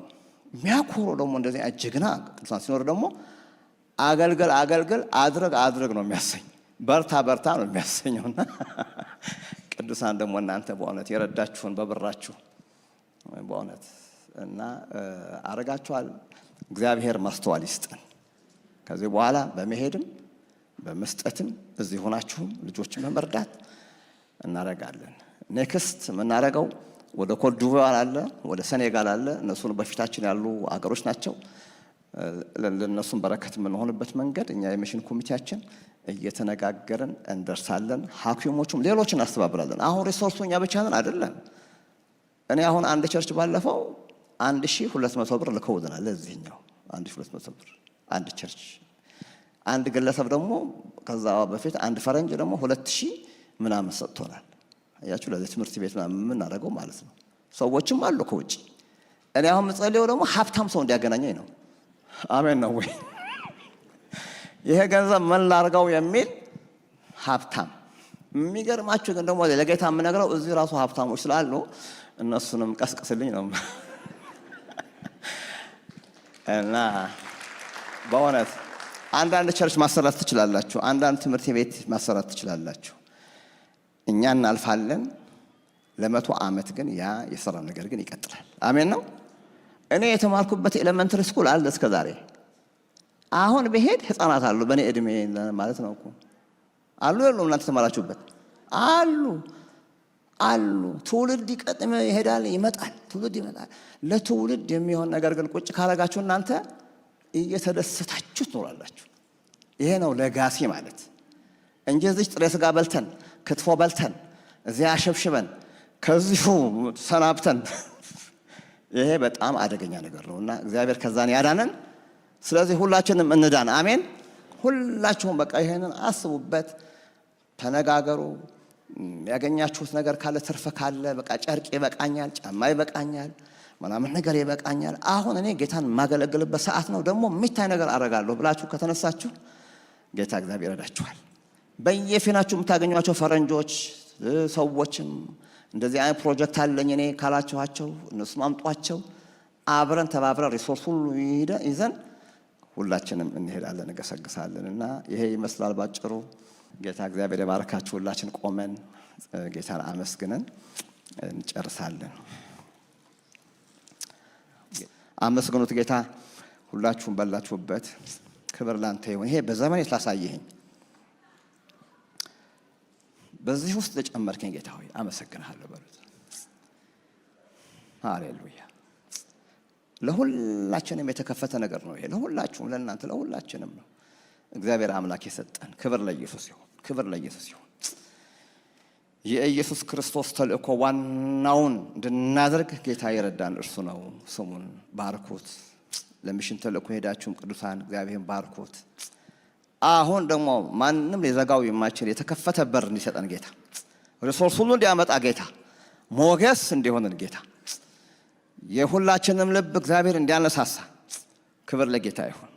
የሚያኮሩ ደግሞ እንደዚህ ጀግና ቅዱሳን ሲኖር ደግሞ አገልግል አገልግል አድርግ አድርግ ነው የሚያሰኝ፣ በርታ በርታ ነው የሚያሰኘውና ቅዱሳን ደግሞ እናንተ በእውነት የረዳችሁን በብራችሁ በእውነት እና አረጋችኋል። እግዚአብሔር ማስተዋል ይስጠን። ከዚህ በኋላ በመሄድም በመስጠትም እዚህ ሆናችሁም ልጆችን በመርዳት እናረጋለን። ኔክስት የምናረገው ወደ ኮት ዲቯር አለ፣ ወደ ሴኔጋል አለ። እነሱን በፊታችን ያሉ አገሮች ናቸው። ለነሱም በረከት የምንሆንበት መንገድ እኛ የሚሽን ኮሚቴያችን እየተነጋገርን እንደርሳለን። ሐኪሞቹም ሌሎችን እናስተባብራለን። አሁን ሪሶርሱ እኛ ብቻ ነን አይደለም። እኔ አሁን አንድ ቸርች ባለፈው 1200 ብር ልከውልናል። ለዚህኛው 1200 ብር አንድ ቸርች፣ አንድ ግለሰብ ደግሞ ከዛ በፊት አንድ ፈረንጅ ደግሞ 2000 ምናምን ሰጥቶናል። አያችሁ፣ ለዚህ ትምህርት ቤት ምናምን የምናደርገው ማለት ነው። ሰዎችም አሉ ከውጭ። እኔ አሁን የምጸልየው ደግሞ ሀብታም ሰው እንዲያገናኘኝ ነው። አሜን ነው ወይ? ይሄ ገንዘብ ምን ላርገው የሚል ሀብታም። የሚገርማችሁ ግን ደግሞ ለጌታ የምነግረው እዚህ ራሱ ሀብታሞች ስላሉ እነሱንም ቀስቅስልኝ ነው እና በእውነት አንዳንድ ቸርች ማሰራት ትችላላችሁ፣ አንዳንድ ትምህርት ቤት ማሰራት ትችላላችሁ። እኛ እናልፋለን። ለ100 ዓመት ግን ያ የሰራ ነገር ግን ይቀጥላል። አሜን ነው። እኔ የተማርኩበት ኤሌመንተሪ ስኩል አለ እስከ ዛሬ። አሁን በሄድ ህፃናት አሉ በእኔ እድሜ ማለት ነው እኮ አሉ። የሉም? እናንተ ተማራችሁበት አሉ አሉ። ትውልድ ይቀጥም ይሄዳል፣ ይመጣል፣ ትውልድ ይመጣል። ለትውልድ የሚሆን ነገር ግን ቁጭ ካረጋችሁ እናንተ እየተደሰታችሁ ትኖራላችሁ። ይሄ ነው ለጋሲ ማለት እንጂ እዚህ ጥሬ ስጋ በልተን ክትፎ በልተን እዚያ አሸብሽበን ከዚሁ ሰናብተን ይሄ በጣም አደገኛ ነገር ነውና እግዚአብሔር ከዛን ያዳነን። ስለዚህ ሁላችንም እንዳን። አሜን። ሁላችሁም በቃ ይሄንን አስቡበት፣ ተነጋገሩ። ያገኛችሁት ነገር ካለ ትርፍ ካለ በቃ ጨርቅ ይበቃኛል፣ ጫማ ይበቃኛል፣ ምናምን ነገር ይበቃኛል፣ አሁን እኔ ጌታን የማገለግልበት ሰዓት ነው፣ ደግሞ የሚታይ ነገር አደርጋለሁ ብላችሁ ከተነሳችሁ ጌታ እግዚአብሔር ይረዳችኋል። በየፊናችሁ የምታገኟቸው ፈረንጆች ሰዎችም እንደዚህ አይነት ፕሮጀክት አለኝ እኔ ካላችኋቸው እነሱ አምጧቸው። አብረን ተባብረን ሪሶርስ ሁሉ ይዘን ሁላችንም እንሄዳለን፣ እንገሰግሳለን። እና ይሄ ይመስላል ባጭሩ። ጌታ እግዚአብሔር የባረካችሁ። ሁላችን ቆመን ጌታን አመስግነን እንጨርሳለን። አመስግኑት ጌታ። ሁላችሁም በላችሁበት ክብር ላንተ ይሁን። ይሄ በዘመኔ ስላሳየኸኝ በዚህ ውስጥ ለጨመርከኝ ጌታ ሆይ አመሰግንሃለሁ በሉት። ሃሌሉያ። ለሁላችንም የተከፈተ ነገር ነው ይሄ። ለሁላችሁም፣ ለእናንተ ለሁላችንም ነው እግዚአብሔር አምላክ የሰጠን። ክብር ለኢየሱስ ይሁን፣ ክብር ለኢየሱስ ይሁን። የኢየሱስ ክርስቶስ ተልእኮ ዋናውን እንድናደርግ ጌታ የረዳን እርሱ ነው። ስሙን ባርኩት። ለሚሽን ተልእኮ ሄዳችሁም ቅዱሳን እግዚአብሔርን ባርኩት። አሁን ደግሞ ማንም ሊዘጋው የማይችል የተከፈተ በር እንዲሰጠን ጌታ፣ ሪሶርስ ሁሉ እንዲያመጣ ጌታ፣ ሞገስ እንዲሆንን ጌታ፣ የሁላችንም ልብ እግዚአብሔር እንዲያነሳሳ ክብር ለጌታ ይሁን፣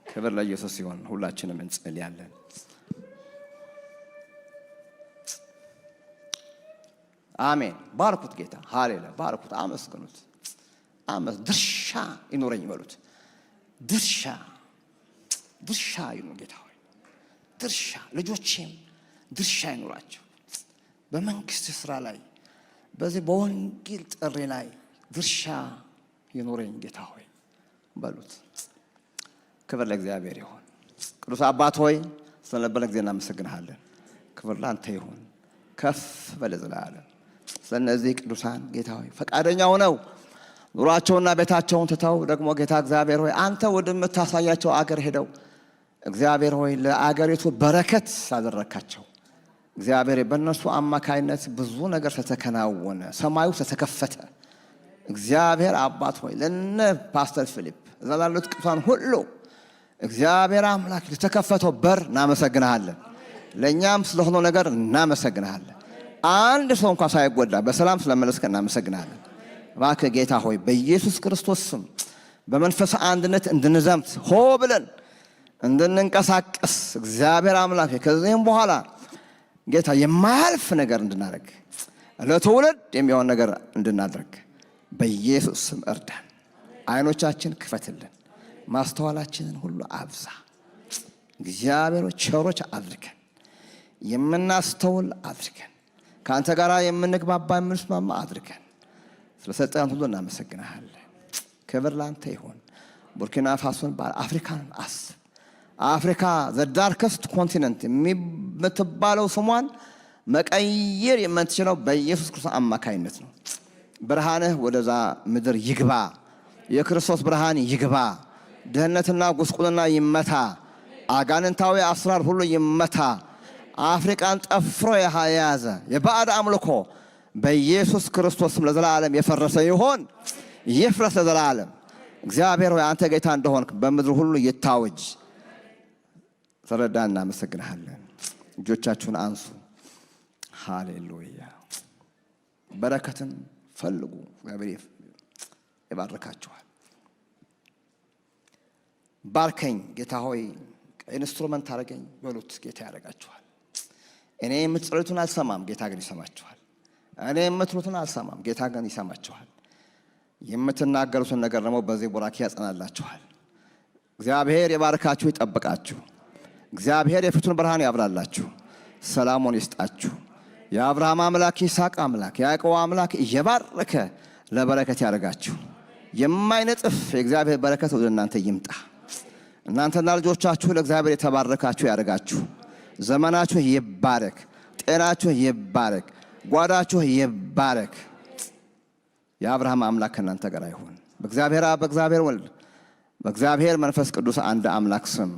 ክብር ለኢየሱስ ይሁን። ሁላችንም እንጸልያለን። አሜን። ባርኩት ጌታ። ሃሌሉያ። ባርኩት፣ አመስግኑት። ድርሻ ይኖረኝ በሉት። ድርሻ ይኑር ጌታ ሆይ፣ ድርሻ። ልጆቼም ድርሻ ይኑራቸው በመንግስት ስራ ላይ፣ በዚህ በወንጌል ጥሪ ላይ ድርሻ ይኑረኝ ጌታ ሆይ በሉት። ክብር ለእግዚአብሔር ይሁን። ቅዱስ አባት ሆይ ስለነበረን ጊዜ እናመሰግንሃለን። ክብር ላንተ ይሁን። ከፍ በል ለዘላለም። ስለነዚህ ቅዱሳን ጌታ ሆይ ፈቃደኛ ሆነው ኑሯቸውና ቤታቸውን ትተው ደግሞ ጌታ እግዚአብሔር ሆይ አንተ ወደምታሳያቸው አገር ሄደው እግዚአብሔር ሆይ ለአገሪቱ በረከት ሳደረካቸው እግዚአብሔር በእነሱ አማካይነት ብዙ ነገር ተተከናወነ፣ ሰማዩ ተከፈተ። እግዚአብሔር አባት ሆይ ለነ ፓስተር ፊሊፕ እዛ ላሉት ቅዱሳን ሁሉ እግዚአብሔር አምላክ ለተከፈተው በር እናመሰግንሃለን። ለእኛም ስለሆነው ነገር እናመሰግንሃለን። አንድ ሰው እንኳን ሳይጎዳ በሰላም ስለመለስከ እናመሰግንሃለን። እባክህ ጌታ ሆይ በኢየሱስ ክርስቶስ ስም በመንፈስ አንድነት እንድንዘምት ሆ ብለን እንድንንቀሳቀስ እግዚአብሔር አምላክ ከዚህም በኋላ ጌታ የማያልፍ ነገር እንድናደርግ ለትውልድ የሚሆን ነገር እንድናደርግ በኢየሱስ ስም እርዳን። አይኖቻችን ክፈትልን፣ ማስተዋላችንን ሁሉ አብዛ። እግዚአብሔር ቸሮች አድርገን፣ የምናስተውል አድርገን፣ ከአንተ ጋር የምንግባባ የምንስማማ አድርገን። ስለሰጠን ሁሉ እናመሰግናለን። ክብር ላንተ ይሁን። ቡርኪና ፋሶን አፍሪካን አስብ። አፍሪካ ዘ ዳርከስት ኮንቲነንት የምትባለው ስሟን መቀየር የምትችለው በኢየሱስ ክርስቶስ አማካይነት ነው። ብርሃንህ ወደዛ ምድር ይግባ። የክርስቶስ ብርሃን ይግባ። ድህነትና ጉስቁልና ይመታ። አጋንንታዊ አስራር ሁሉ ይመታ። አፍሪካን ጠፍሮ የያዘ የባዕድ አምልኮ በኢየሱስ ክርስቶስም ለዘላለም የፈረሰ ይሆን፣ ይፍረስ ለዘላለም። እግዚአብሔር ሆይ አንተ ጌታ እንደሆንክ በምድር ሁሉ ይታወጅ። ተረዳን። እናመሰግንሃለን። እጆቻችሁን አንሱ። ሃሌሉያ። በረከትን ፈልጉ፣ እግዚአብሔር ይባርካችኋል። ባርከኝ ጌታ ሆይ፣ ኢንስትሩመንት አድርገኝ በሉት። ጌታ ያደርጋችኋል። እኔ የምትጸልዩትን አልሰማም፣ ጌታ ግን ይሰማችኋል። እኔ የምትሉትን አልሰማም፣ ጌታ ግን ይሰማችኋል። የምትናገሩትን ነገር ደግሞ በዚህ ቡራኬ ያጸናላችኋል። እግዚአብሔር ይባርካችሁ፣ ይጠብቃችሁ። እግዚአብሔር የፊቱን ብርሃን ያብራላችሁ፣ ሰላሙን ይስጣችሁ። የአብርሃም አምላክ ይስሐቅ አምላክ የያዕቆብ አምላክ እየባረከ ለበረከት ያደርጋችሁ። የማይነጥፍ የእግዚአብሔር በረከት ወደ እናንተ ይምጣ። እናንተና ልጆቻችሁ ለእግዚአብሔር የተባረካችሁ ያደርጋችሁ። ዘመናችሁ ይባረክ፣ ጤናችሁ ይባረክ፣ ጓዳችሁ ይባረክ። የአብርሃም አምላክ ከእናንተ ጋር ይሁን። በእግዚአብሔር አብ፣ በእግዚአብሔር ወልድ፣ በእግዚአብሔር መንፈስ ቅዱስ አንድ አምላክ ስም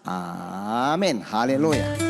አሜን። ሃሌሉያ።